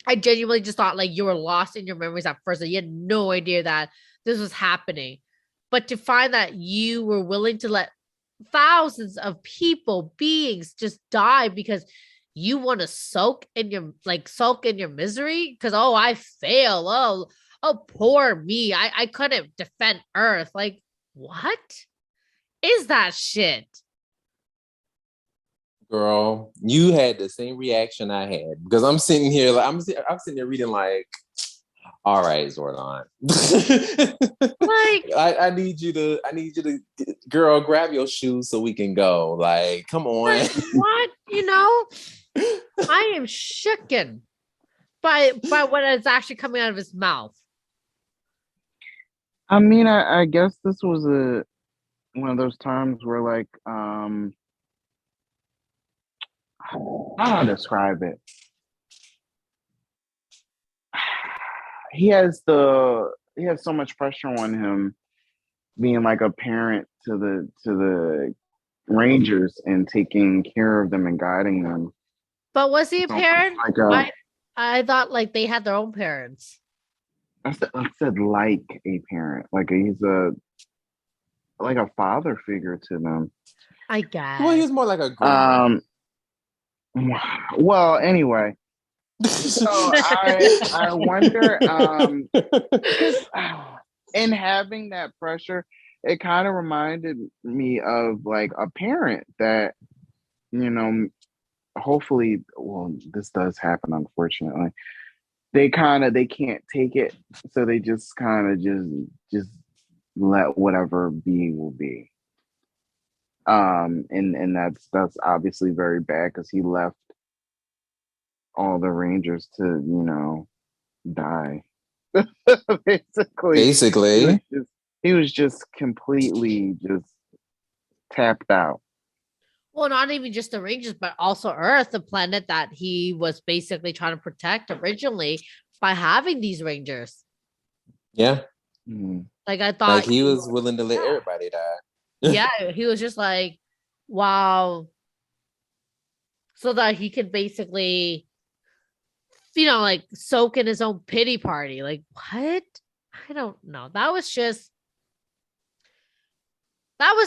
I genuinely just thought like you were lost in your memories at first. Like, you had no idea that this was happening. But to find that you were willing to let thousands of beings just die because you want to soak in your misery because, oh, I fail. Oh, poor me. I couldn't defend Earth. Like, what is that shit? Girl, you had the same reaction I had because I'm sitting here like I'm sitting there reading like, all right, Zordon. Like, I need you to girl, grab your shoes so we can go. Like, come on. Like, what? I am shooken by what is actually coming out of his mouth. I mean, I guess this was one of those times where like how to describe it. He has so much pressure on him being like a parent to the Rangers and taking care of them and guiding them. But was he a parent? I thought like they had their own parents. I said like a parent, like he's a father figure to them. I guess. Well, he was more like a grandma. Well, anyway. So I wonder, because in having that pressure, it kind of reminded me of like a parent that, you know, hopefully, well, this does happen, unfortunately. They can't take it, so they just kind of just let whatever be will be. And that's obviously very bad because he left all the Rangers to, you know, die. Basically, Basically. he was just completely just tapped out. Well, not even just the Rangers, but also Earth, the planet that he was basically trying to protect originally by having these Rangers. Yeah. Like I thought Like he was willing to let everybody die. Yeah, he was just like, wow. So that he could basically, you know, like soak in his own pity party. Like, what? I don't know. That was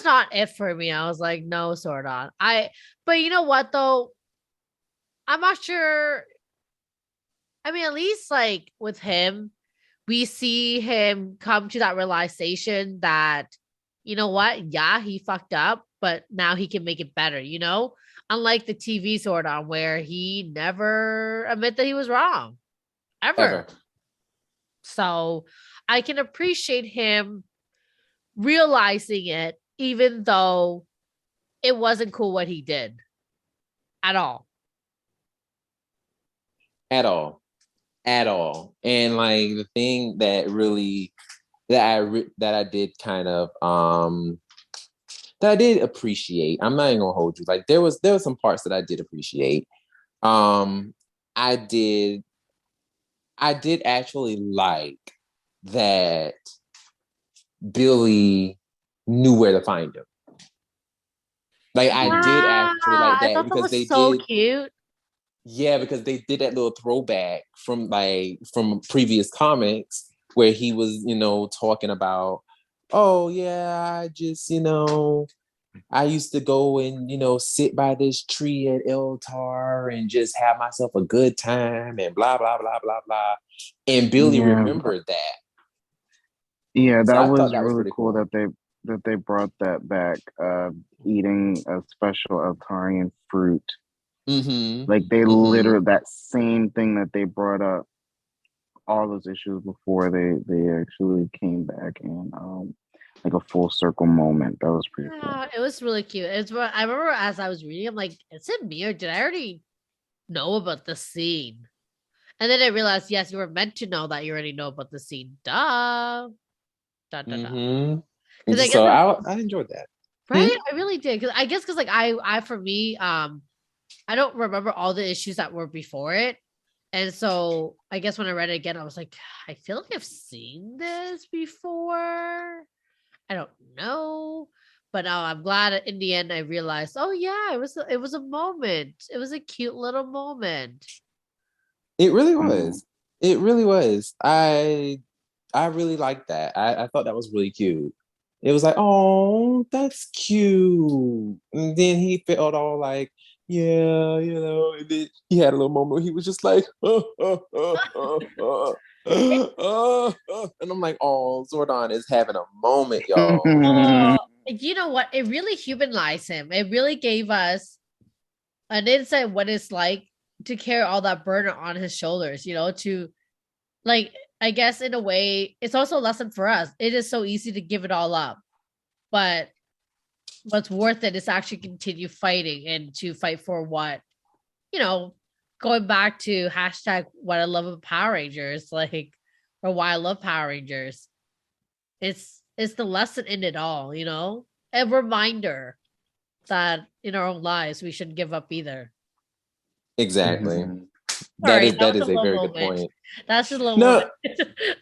not it for me. I was like, no, sort on. But you know what though? I'm not sure. I mean, at least like with him, we see him come to that realization that, you know what? Yeah, he fucked up, but now he can make it better, you know? Unlike the TV Zordon, where he never admit that he was wrong. Ever. So I can appreciate him realizing it, even though it wasn't cool what he did at all. At all. At all. And like the thing that really that I did kind of that I did appreciate. I'm not even gonna hold you. Like there was some parts that I did appreciate. I did actually like that Billy knew where to find him. Like I did actually like I that thought that because was they so did. cute. Yeah, because they did that little throwback from previous comics where he was, you know, talking about, oh yeah, I just, you know, I used to go and, you know, sit by this tree at Eltar and just have myself a good time and blah, blah, blah, blah, blah. And Billy remembered that. Yeah, So that I thought was that was really pretty cool cool. that they brought that back. Eating a special Altarian fruit. Mm-hmm. Like they Mm-hmm. literally that same thing that they brought up all those issues before they actually came back and like a full circle moment. That was pretty cool. Yeah, it was really cute. It's what I remember as I was reading, I'm like, is it me or did I already know about the scene? And then I realized, yes, you were meant to know that you already know about the scene. Duh. Duh, duh, duh. Mm-hmm. Because I guess So I enjoyed that. right, I really did. Because I guess because like I for me, I don't remember all the issues that were before it. And so I guess when I read it again, I was like, I feel like I've seen this before. I don't know. But I'm glad in the end I realized, oh yeah, it was a moment. It was a cute little moment. It really Mm-hmm. was. It really was. I really liked that. I thought that was really cute. It was like, oh, that's cute. And then he felt all like, yeah, you know, and then he had a little moment where he was just like, and I'm like, oh, Zordon is having a moment, y'all. Oh, you know what? It really humanized him. It really gave us an insight what it's like to carry all that burden on his shoulders, you know, to like I guess in a way, it's also a lesson for us. It is so easy to give it all up. But what's worth it is actually continue fighting and to fight for what, you know, going back to hashtag what I love about Power Rangers, like or why I love Power Rangers. It's the lesson in it all, you know? A reminder that in our own lives we shouldn't give up either. Exactly. Mm-hmm. Sorry, that That was a is a little very good moment. point. That's just a little No, moment.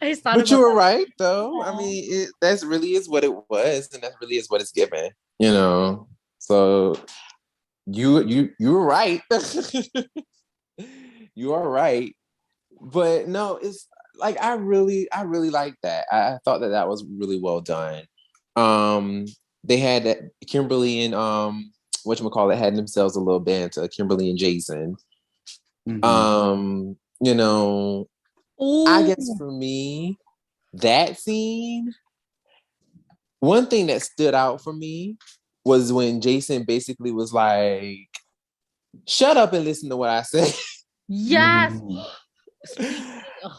I just thought but about you were that. right though. I Aw. mean, that's really is what it was, and that really is what it's given, you know. So you were right. You are right. But no, it's like I really like that. I thought that was really well done. They had that Kimberly and whatchamacallit had themselves a little banter, Kimberly and Jason. Mm-hmm. You know, I Ooh. guess for me, that scene, one thing that stood out for me was when Jason basically was like, shut up and listen to what I say. Yes. Speaking of,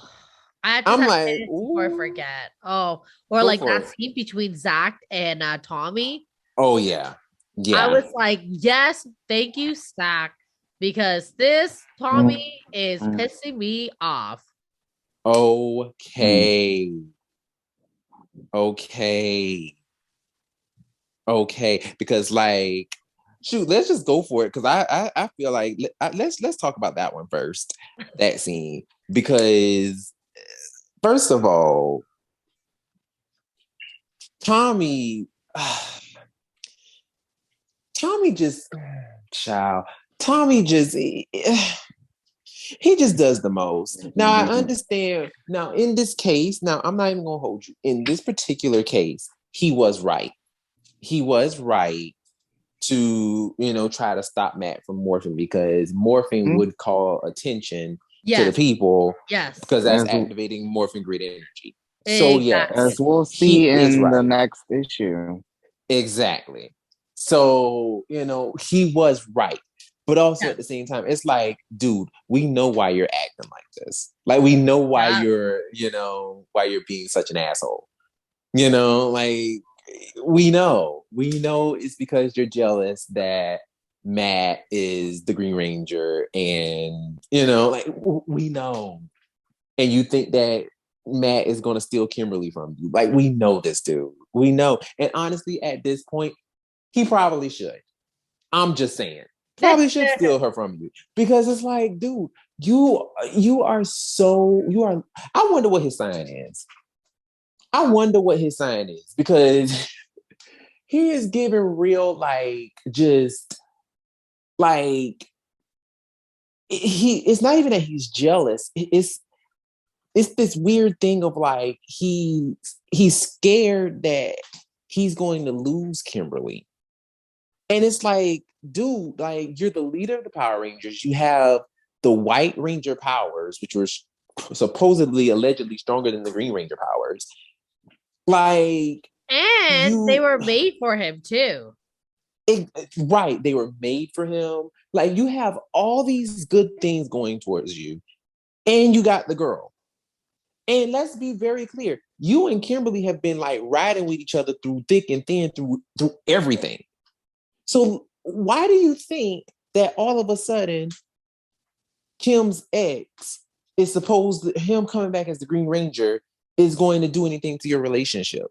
I just I'm have like, minutes before I ooh, forget. Oh, or go like for that it. scene between Zach and Tommy. Oh, yeah. I Yeah. was like, yes, thank you, Zach, because this Tommy is pissing me off. Okay. Okay. Okay. Because like, shoot, let's just go for it. Because I feel like let's talk about that one first. That scene. Because first of all, Tommy, Tommy just, child, Tommy just, he just does the most. Now, I understand. Now, in this case, now, I'm not even going to hold you. In this particular case, he was right. He was right to, try to stop Matt from morphing because morphing would call attention to the Yes, people yes, because that's activating morphing grid energy. So, exactly. yes, As we'll he see is in the right. next issue. Exactly. So, he was right. But also Yes. at the same time, it's like, dude, we know why you're acting like this. Like, we know why why you're being such an asshole. Like, we know. We know it's because you're jealous that Matt is the Green Ranger. And, like, we know. And you think that Matt is going to steal Kimberly from you. Like, we know this, dude. We know. And honestly, at this point, he probably should. I'm just saying. Probably should steal her from you. Because it's like, dude, you are. I wonder what his sign is. I wonder what his sign is. Because he is giving real, like, just like it's not even that he's jealous. It's this weird thing of like he's scared that he's going to lose Kimberly. And it's like, dude, like you're the leader of the Power Rangers. You have the White Ranger powers, which were supposedly allegedly stronger than the Green Ranger powers. Like, And they were made for him too. Right, they were made for him. Like, you have all these good things going towards you, and you got the girl. And let's be very clear, you and Kimberly have been like riding with each other through thick and thin, through everything. So why do you think that all of a sudden Kim's ex is supposed to, him coming back as the Green Ranger is going to do anything to your relationship?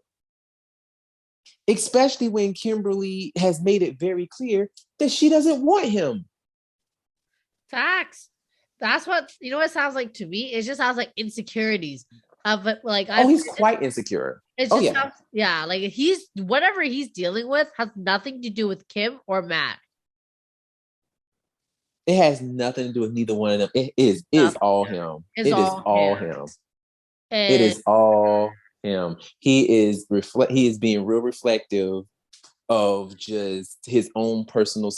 Especially when Kimberly has made it very clear that she doesn't want him. Facts. That's what it sounds like to me. It just sounds like insecurities of it. Like, he's quite insecure. It's just sounds, like he's whatever he's dealing with has nothing to do with Kim or Matt. It has nothing to do with neither one of them. It is all him. It is all him. It is all him. He is being real reflective of just his own personal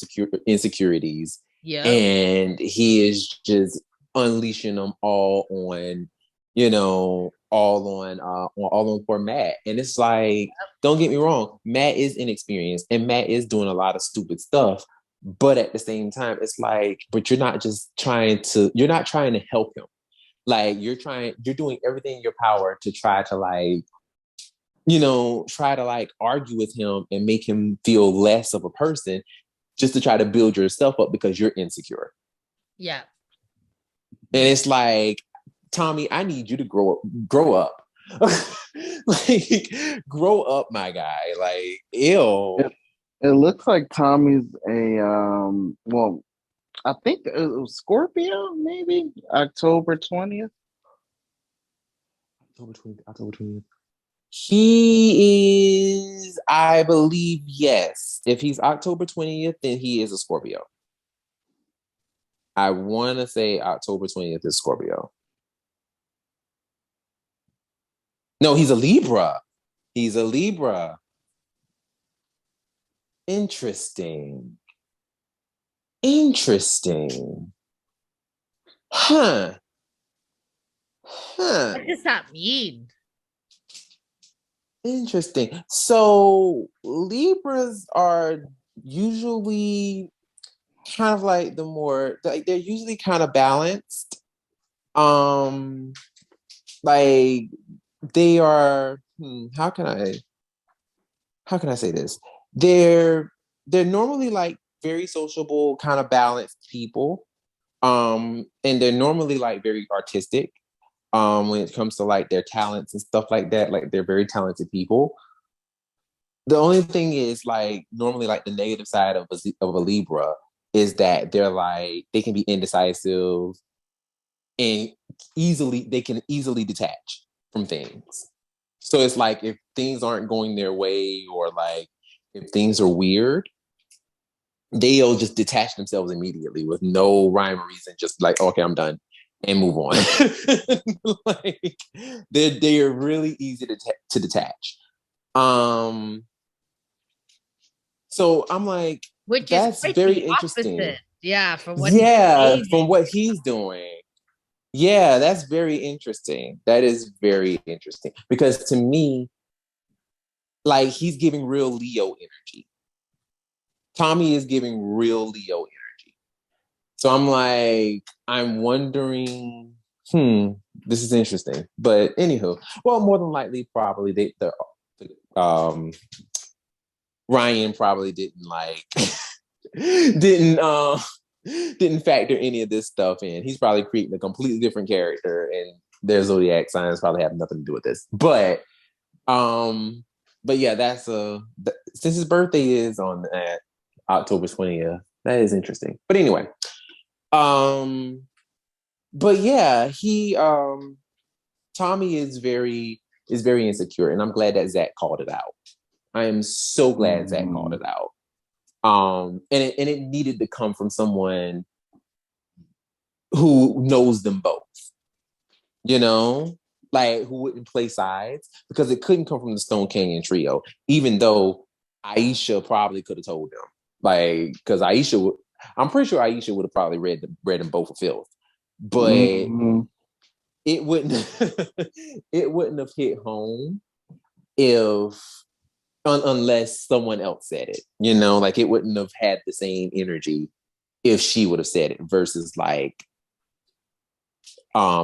insecurities. Yeah. And he is just unleashing them all on, all on for Matt. And it's like, don't get me wrong, Matt is inexperienced and Matt is doing a lot of stupid stuff. But at the same time, it's like, but you're not trying to help him. Like, you're doing everything in your power to try to like, argue with him and make him feel less of a person just to try to build yourself up because you're insecure. Yeah. And it's like, Tommy, I need you to grow up. Like, grow up, my guy. Like, ew. It looks like Tommy's I think it was Scorpio, maybe October 20th. October 20th. He is, I believe, yes. If he's October 20th, then he is a Scorpio. I want to say October 20th is Scorpio. No, he's a Libra. He's a Libra. Interesting. Huh. What does that mean? Interesting. So Libras are usually kind of like they're usually kind of balanced. Like they are, how can I say this? They're normally like very sociable, kind of balanced people. And they're normally like very artistic. When it comes to like their talents and stuff like that, like they're very talented people. The only thing is like normally like the negative side of a Libra is that they can be indecisive and they can easily detach from things. So it's like if things aren't going their way or like if things are weird, they'll just detach themselves immediately with no rhyme or reason, just like, okay, I'm done, and move on. Like they're really easy to detach. So I'm like, Which that's is quite very the interesting. opposite. Yeah, from what Yeah, he's from what he's doing. Yeah, that's very interesting. That is very interesting. Because to me, like he's giving real Leo energy. Tommy is giving real Leo energy. So I'm like, I'm wondering, this is interesting. But anywho, well, more than likely, probably Ryan probably didn't like didn't factor any of this stuff in. He's probably creating a completely different character, and their zodiac signs probably have nothing to do with this. But yeah, since his birthday is on October 20th, that is interesting. But anyway, but yeah, Tommy is very insecure, and I'm glad that Zach called it out. I am so glad Zach called it out. And it needed to come from someone who knows them both, like who wouldn't play sides, because it couldn't come from the Stone Canyon trio, even though Aisha probably could have told them, like, because I'm pretty sure Aisha would have probably read them both for filth, but it wouldn't it wouldn't have hit home unless someone else said it, like it wouldn't have had the same energy if she would have said it versus like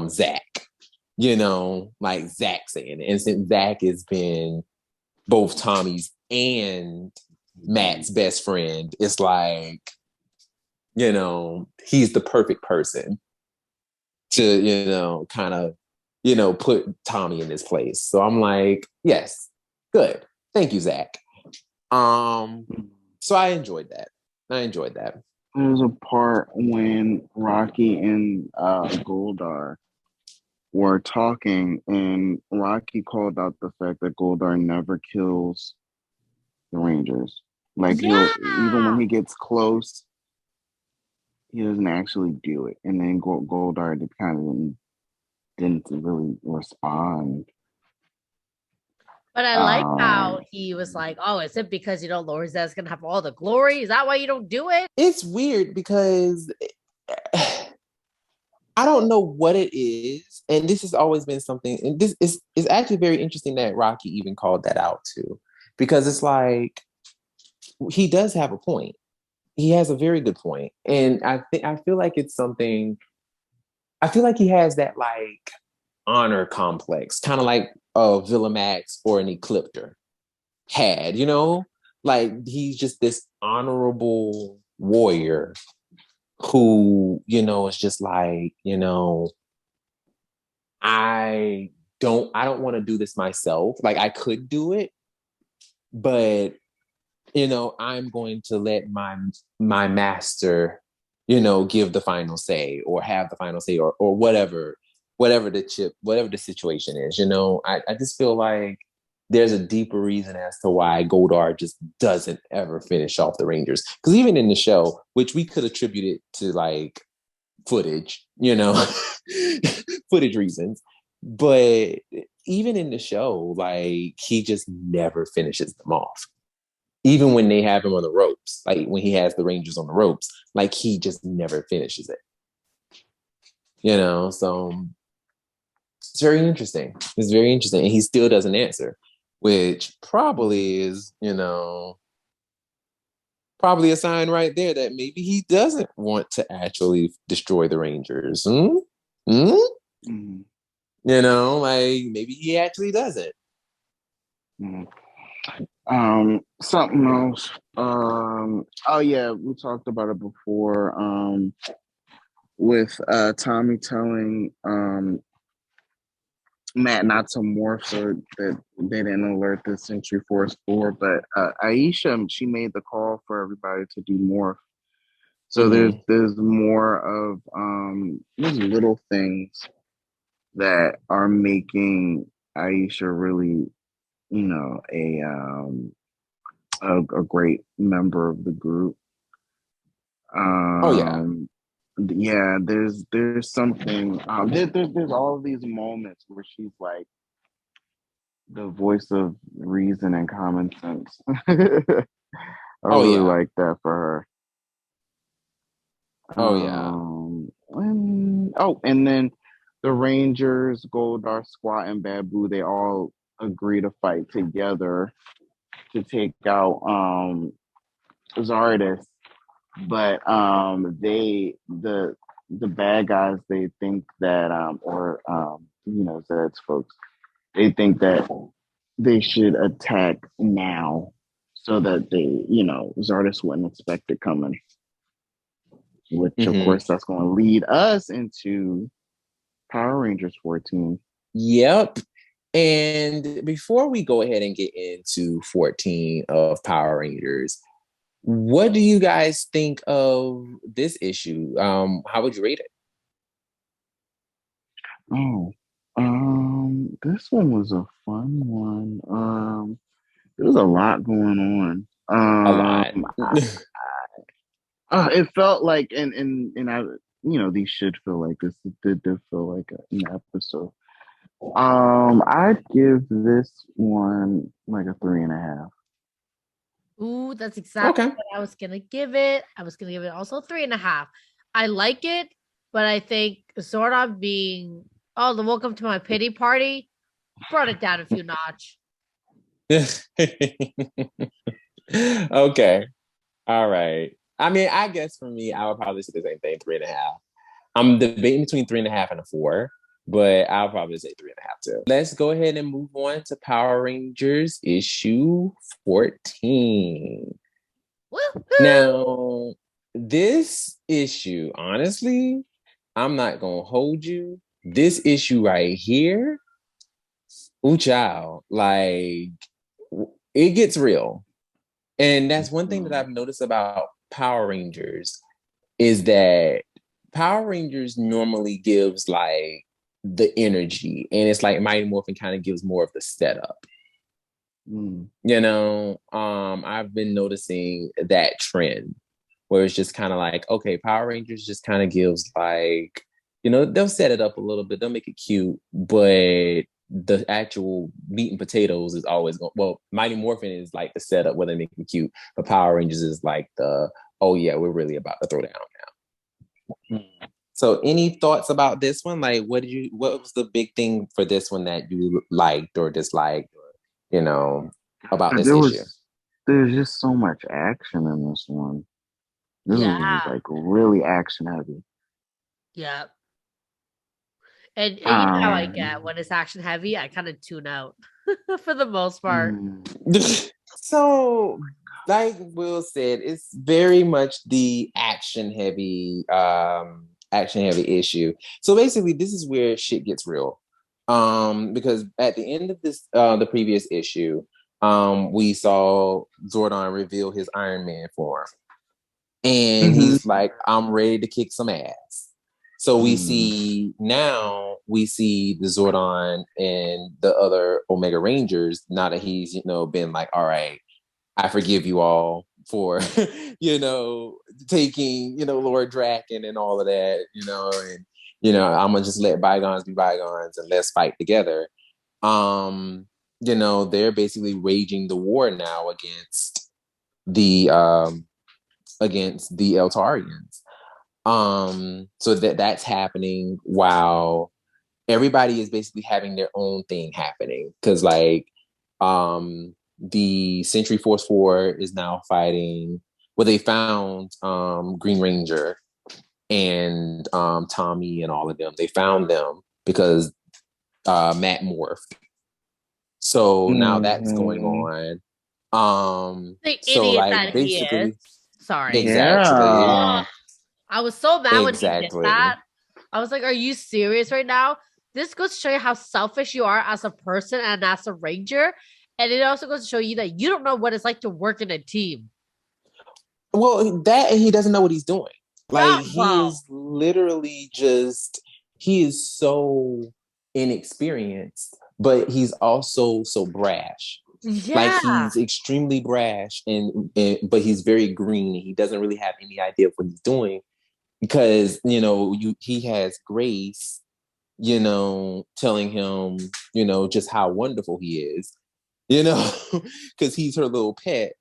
Zach, like Zach saying it. And since Zach has been both Tommy's and Matt's best friend, it's like, he's the perfect person to, kind of, put Tommy in this place. So I'm like, yes, good. Thank you, Zach. So I enjoyed that. There was a part when Rocky and Goldar were talking, and Rocky called out the fact that Goldar never kills the Rangers. Like even when he gets close, he doesn't actually do it. And then Goldar didn't really respond. But I like how he was like, oh, is it because Loriz's gonna have all the glory? Is that why you don't do it? It's weird because I don't know what it is. And this has always been something, and this is actually very interesting that Rocky even called that out too. Because it's like, he does have a point. He has a very good point. And I feel like it's something, I feel like he has that like honor complex, kind of like a Villamax or an Ecliptor had, like he's just this honorable warrior who, is just like, I don't want to do this myself. Like I could do it, but I'm going to let my master, give the final say or have the final say or whatever the situation is. I just feel like there's a deeper reason as to why Goldar just doesn't ever finish off the Rangers. Because even in the show, which we could attribute it to like footage, footage reasons, but even in the show, like he just never finishes them off. Even when they have him on the ropes, like when he has the Rangers on the ropes, like he just never finishes it. So it's very interesting. And he still doesn't answer. which probably is, probably a sign right there that maybe he doesn't want to actually destroy the Rangers. Mm-hmm. Like maybe he actually doesn't. Something else. Oh yeah, we talked about it before. With Tommy telling Matt not to morph, so that they didn't alert the Century Force 4. But Aisha, she made the call for everybody to do morph. So there's more of there's little things that are making Aisha really, a great member of the group. Oh yeah. Yeah, there's something. There's all of these moments where she's like the voice of reason and common sense. I Oh really yeah. like that for her. Oh yeah. And then the Rangers, Goldar, Squat, and Babu, they all agree to fight together to take out Zardis. But the bad guys, they think that Zed's folks, they think that they should attack now so that Zardis wouldn't expect it coming. Which of course that's going to lead us into Power Rangers 14. Yep. And before we go ahead and get into 14 of Power Rangers, what do you guys think of this issue? How would you rate it? This one was a fun one. There was a lot going on. A lot. It felt like, and I, these should feel like this. It did feel like an episode. I'd give this one like a 3.5. Ooh, that's exactly Okay. what I was gonna give it. I was gonna give it also 3.5. I like it, but I think Zordon being the welcome to my pity party brought it down a few notch. Okay. All right. I mean, I guess for me, I would probably say the same thing, 3.5. I'm debating between 3.5 and a 4, but I'll probably say 3.5 too. Let's go ahead and move on to Power Rangers issue 14. Woo-hoo! Now, this issue, honestly, I'm not gonna hold you. This issue right here, ooh, child, like it gets real. And that's one thing that I've noticed about Power Rangers is that Power Rangers normally gives like the energy, and it's like Mighty Morphin kind of gives more of the setup. I've been noticing that trend where it's just kind of like, okay, Power Rangers just kind of gives like, they'll set it up a little bit, they'll make it cute, but the actual meat and potatoes is always going. Well, Mighty Morphin is like the setup where they make it cute, but Power Rangers is like oh yeah, we're really about to throw down now. So, any thoughts about this one? Like, what was the big thing for this one that you liked or disliked, about this issue? There's just so much action in this one. This is like really action heavy. Yeah. And you know how I get when it's action heavy, I kind of tune out for the most part. So, like Will said, it's very much the action heavy issue. So basically, this is where shit gets real. Because at the end of this, the previous issue, we saw Zordon reveal his Iron Man form, and he's like, "I'm ready to kick some ass." So we see the Zordon and the other Omega Rangers, now that he's, been like, all right, I forgive you all for, taking, Lord Draken and all of that, and, I'm going to just let bygones be bygones and let's fight together. They're basically waging the war now against the Eltarians. So that's happening while everybody is basically having their own thing happening. Cause like The Century Force 4 is now fighting. Well, they found Green Ranger and Tommy and all of them. They found them because Matt morphed. So now that's going on. The So idiot like that he is. basically, Sorry. exactly. Yeah. Ugh. I was so mad when he did Exactly. that. I was like, are you serious right now? This goes to show you how selfish you are as a person and as a ranger. And it also goes to show you that you don't know what it's like to work in a team. Well, that and he doesn't know what he's doing. Like he Well, is literally just he is so inexperienced, but he's also so brash. Like yeah. he's extremely brash and but he's very green and he doesn't really have any idea of what he's doing because he has Grace, telling him, just how wonderful he is, because he's her little pet.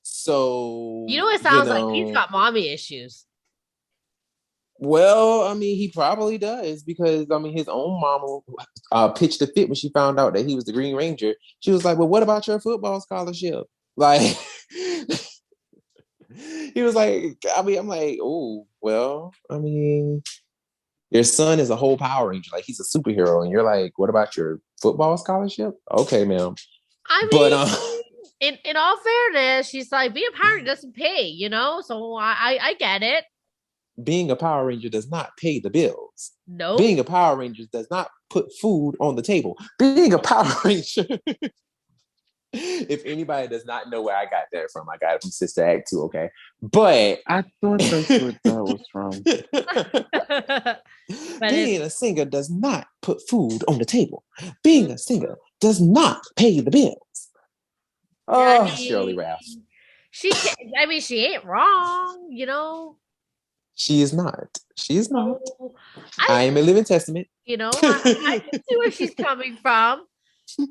So It sounds like he's got mommy issues. Well, I mean, he probably does because his own mama pitched a fit when she found out that he was the Green Ranger. She was like, "Well, what about your football scholarship?" Like, he was like, I'm like, "Oh, well, your son is a whole Power Ranger, like he's a superhero," and you're like, "What about your football scholarship?" Okay, ma'am. But in all fairness, she's like, being a Power Ranger doesn't pay, So I get it. Being a Power Ranger does not pay the bills. No. Being a Power Ranger does not put food on the table. Being a Power Ranger. If anybody does not know where I got that from, I got it from Sister Act 2, okay? But I thought that's what that was from. Being a singer does not put food on the table. Being a singer does not pay the bills. Oh, Shirley Ralph. She ain't wrong, She is not. She is not. So, I am a living testament. I can see where she's coming from.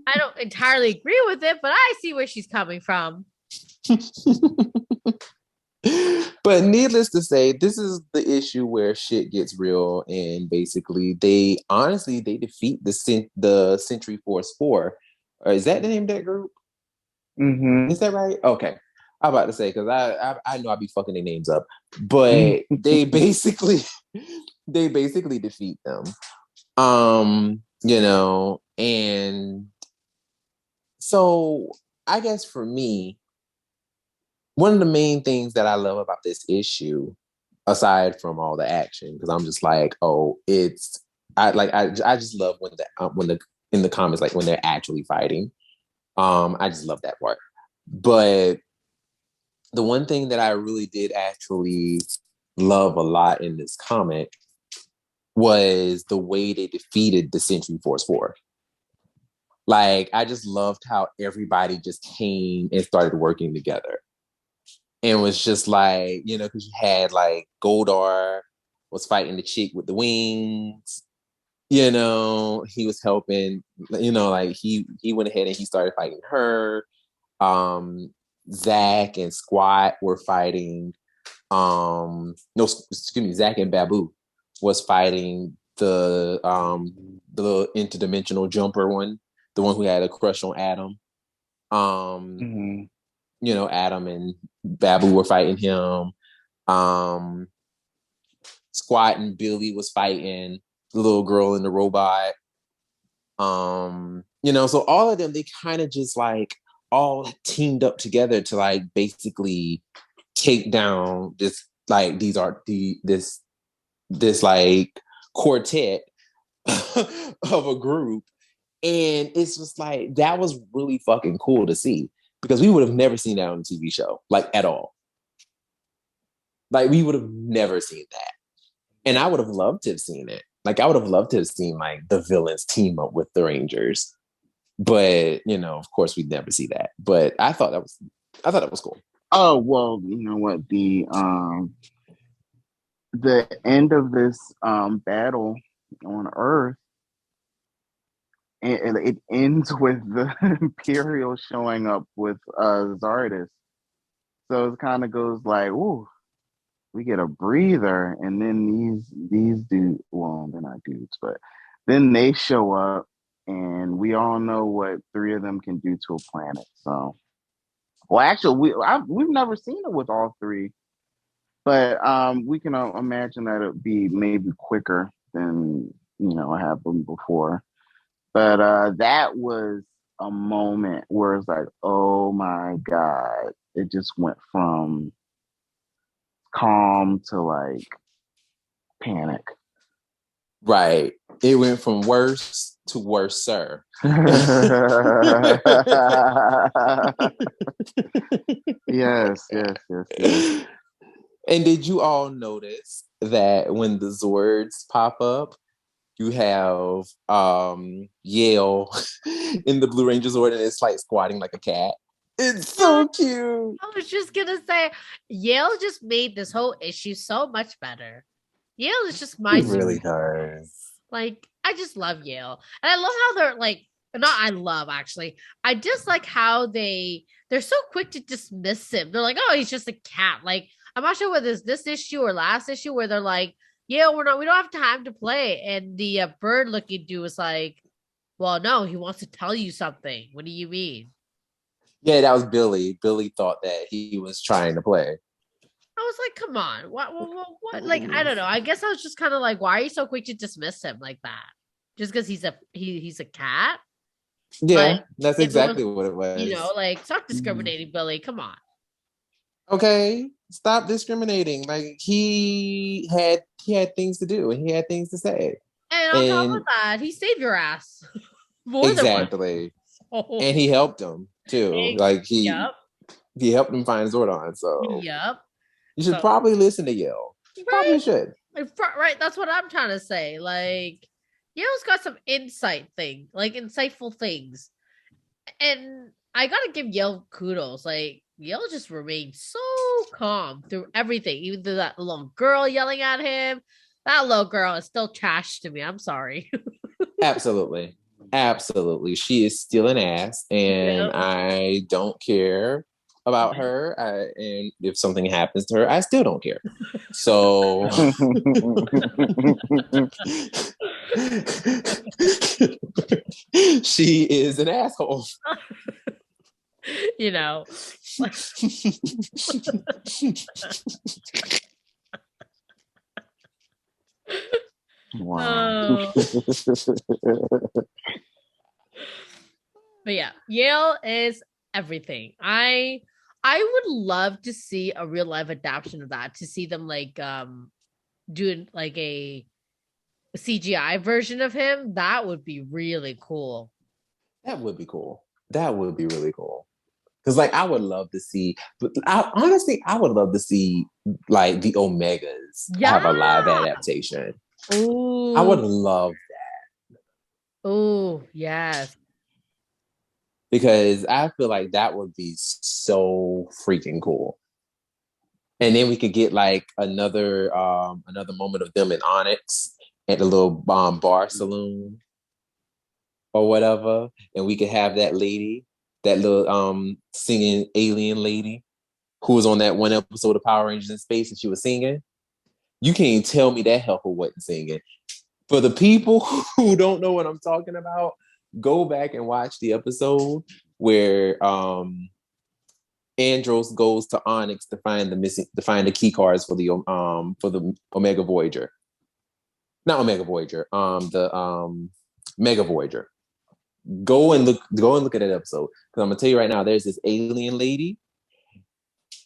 I don't entirely agree with it, but I see where she's coming from. But needless to say, this is the issue where shit gets real, and basically, they defeat the Century Force 4. Is that the name of that group? Mm-hmm. Is that right? Okay. I'm about to say because I know I be fucking their names up, but they basically defeat them. And so I guess for me, one of the main things that I love about this issue, aside from all the action, because I'm just like, oh, I just love when the in the comics, like when they're actually fighting. I just love that part. But the one thing that I really did actually love a lot in this comic was the way they defeated the Century Force 4. Like, I just loved how everybody just came and started working together. And was just like, because you had like Goldar was fighting the chick with the wings. He was helping, like he went ahead and he started fighting her. Zach and Squat were fighting. Zach and Babu was fighting the interdimensional jumper one, the one who had a crush on Adam. Adam and Babu were fighting him. Squat and Billy was fighting the little girl and the robot. So all of them, they kind of just like all teamed up together to like basically take down this like this like quartet of a group. And it's just like that was really fucking cool to see because we would have never seen that on a TV show, like at all. Like we would have never seen that. And I would have loved to have seen it. Like I would have loved to have seen like the villains team up with the Rangers. But, of course we'd never see that. But I thought that was cool. Oh, well, you know what? The end of this battle on Earth, it ends with the Imperial showing up with Zardis. So it kind of goes like, ooh, we get a breather, and then these dudes, well, they're not dudes, but then they show up, and we all know what three of them can do to a planet. So, well, actually, we've never seen it with all three, but we can imagine that it'd be maybe quicker than happened before. But that was a moment where it's like, oh my god, it just went from calm to like panic. Right. It went from worse to worser. Yes. And did you all notice that when the Zords pop up, you have Yale in the Blue Ranger Zord and it's like squatting like a cat? It's so cute. I was just gonna say, Yale just made this whole issue so much better. Yale is just my It really does. Like, I just love Yale. And I love how they're like, not I love actually. I just like how they're so quick to dismiss him. They're like, oh, he's just a cat. Like, I'm not sure whether it's this issue or last issue where they're like, yeah, we don't have time to play. And the bird looking dude was like, well, no, he wants to tell you something. What do you mean? Yeah, that was Billy. Billy thought that he was trying to play. I was like, come on. What? Like, I don't know. I guess I was just kind of like, why are you so quick to dismiss him like that? Just because he's a cat? Yeah, that's exactly what it was. Like, stop discriminating, Billy. Come on. Okay, stop discriminating. Like, he had things to do and he had things to say. And on top of that, he saved your ass. More exactly. Than once. And he helped him too. Like he helped him find Zordon. So you should probably listen to Yale. You probably should. Right, that's what I'm trying to say. Like, Yale's got some insightful things. And I gotta give Yale kudos. Like, Yale just remained so calm through everything. Even through that little girl yelling at him. That little girl is still trash to me. I'm sorry. Absolutely. She is still an ass, and I don't care about her. And if something happens to her, I still don't care. So she is an asshole. Wow. But yeah, Yale is everything. I would love to see a real life adaptation of that, to see them like doing like a CGI version of him. That would be really cool. That would be cool. That would be really cool. Because like I would love to see, I would love to see like the Omegas have a live adaptation. Ooh. I would love that. Oh, yes. Because I feel like that would be so freaking cool. And then we could get like another moment of them in Onyx at the little bar saloon or whatever. And we could have that lady, that little singing alien lady who was on that one episode of Power Rangers in Space and she was singing. You can't tell me that heifer wasn't singing. For the people who don't know what I'm talking about, go back and watch the episode where Andros goes to Onyx to find the key cards for the Omega Voyager. Not Omega Voyager, the Mega Voyager. Go and look at that episode. Because I'm gonna tell you right now, there's this alien lady,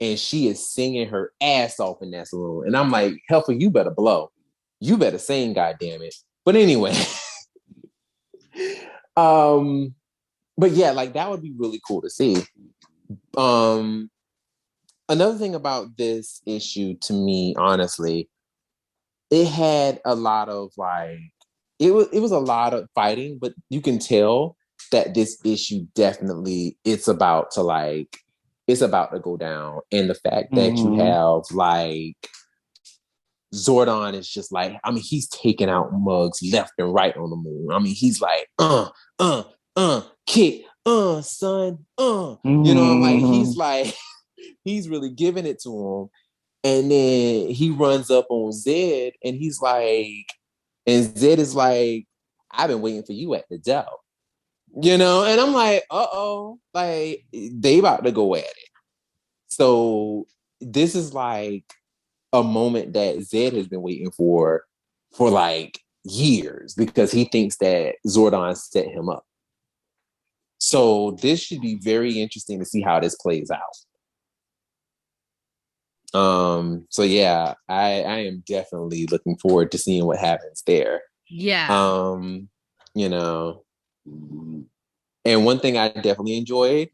and she is singing her ass off in that saloon. And I'm like, Heifer, you better blow. You better sing, goddammit. But anyway. But yeah, like that would be really cool to see. Another thing about this issue to me, honestly, it had a lot of like, it was a lot of fighting, but you can tell that this issue definitely it's about to go down. And the fact that you have like Zordon is just like, I mean, he's taking out mugs left and right on the moon. I mean, he's like, kick, son, you know, like he's like, he's really giving it to him. And then he runs up on Zed and he's like, and Zed is like, I've been waiting for you at the door. And I'm like, like they about to go at it. So this is like a moment that Zed has been waiting for like years because he thinks that Zordon set him up. So this should be very interesting to see how this plays out. So yeah, I am definitely looking forward to seeing what happens there. Yeah. And one thing I definitely enjoyed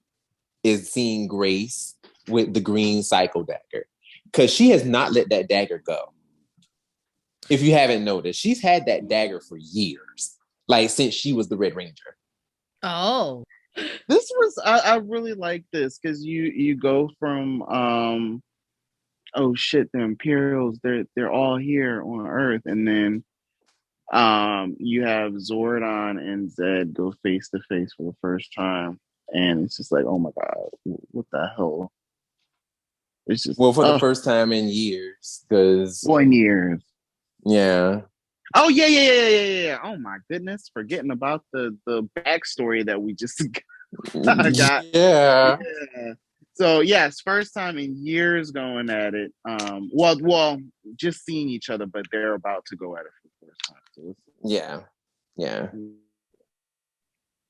is seeing Grace with the green psycho dagger. Because she has not let that dagger go. If you haven't noticed, she's had that dagger for years. Like since she was the Red Ranger. Oh. This was I really like this because you go from oh shit, the Imperials, they're all here on Earth, and then you have Zordon and Zed go face to face for the first time, and it's just like, oh my god, what the hell? It's just for the first time in years, because 1 year. Yeah. Oh yeah. Oh my goodness, forgetting about the backstory that we just got. Yeah. So yes, first time in years going at it. Well, just seeing each other, but they're about to go at it for the first time. So yeah.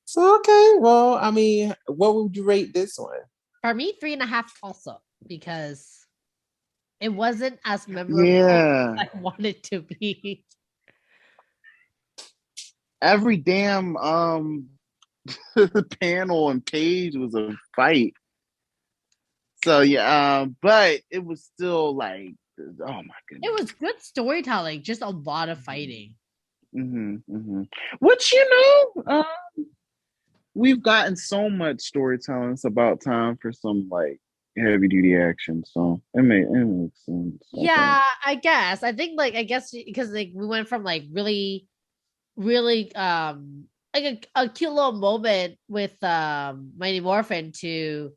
So okay, well, I mean, what would you rate this one? For me, 3.5 also, because it wasn't as memorable as I wanted to be. Every damn panel and page was a fight. So yeah, but it was still like, oh my goodness. It was good storytelling, just a lot of fighting. Which we've gotten so much storytelling. It's about time for some like heavy duty action. So it makes sense. Yeah, I guess. I think because like we went from like really like a cute little moment with Mighty Morphin to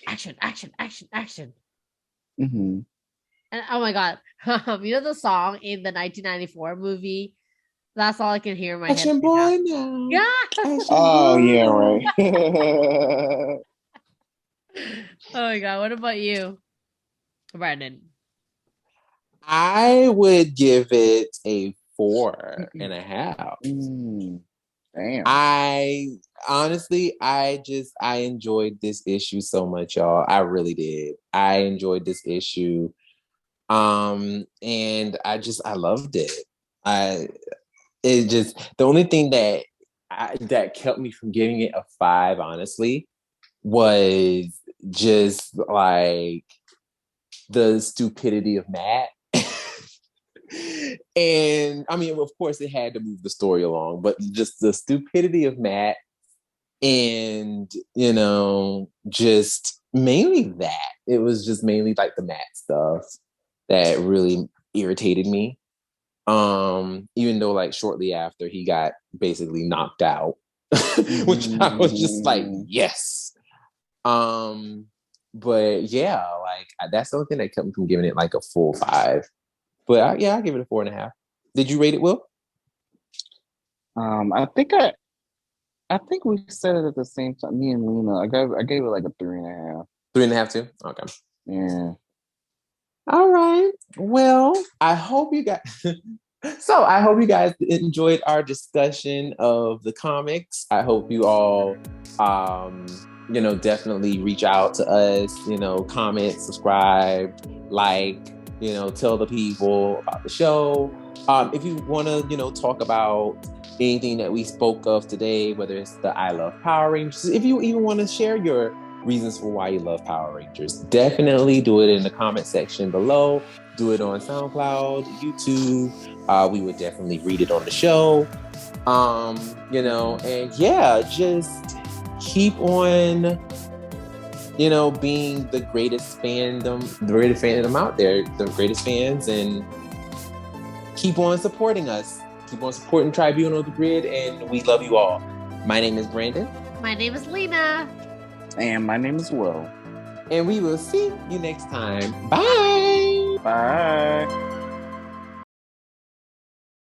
action. And oh my god, the song in the 1994 movie? That's all I can hear in my action head. Boy now. Yeah. Oh yeah, right. Oh my god, what about you, Brennan? I would give it a 4.5. Damn. I honestly, I enjoyed this issue so much, y'all. I really did. I enjoyed this issue. And I loved it. The only thing that kept me from giving it a 5, honestly, was just like the stupidity of Matt. And I mean, of course, it had to move the story along, but just the stupidity of Matt, and just mainly that. It was just mainly like the Matt stuff that really irritated me. Even though like shortly after he got basically knocked out, which I was just like, yes. But yeah, like that's the only thing that kept me from giving it like a full 5. But I'll give it a 4.5. Did you rate it, Will? I think we said it at the same time. Me and Lena. I gave it like a 3.5. 3.5 too? Okay. Yeah. All right. Well, I hope you guys enjoyed our discussion of the comics. I hope you all definitely reach out to us, comment, subscribe, like, tell the people about the show. If you want to, talk about anything that we spoke of today, whether it's the I Love Power Rangers, if you even want to share your reasons for why you love Power Rangers, definitely do it in the comment section below. Do it on SoundCloud, YouTube. We would definitely read it on the show. And yeah, just keep on being the greatest fandom out there, the greatest fans, and keep on supporting us. Keep on supporting Tribunal of the Grid, and we love you all. My name is Brandon. My name is Lena. And my name is Will. And we will see you next time. Bye. Bye.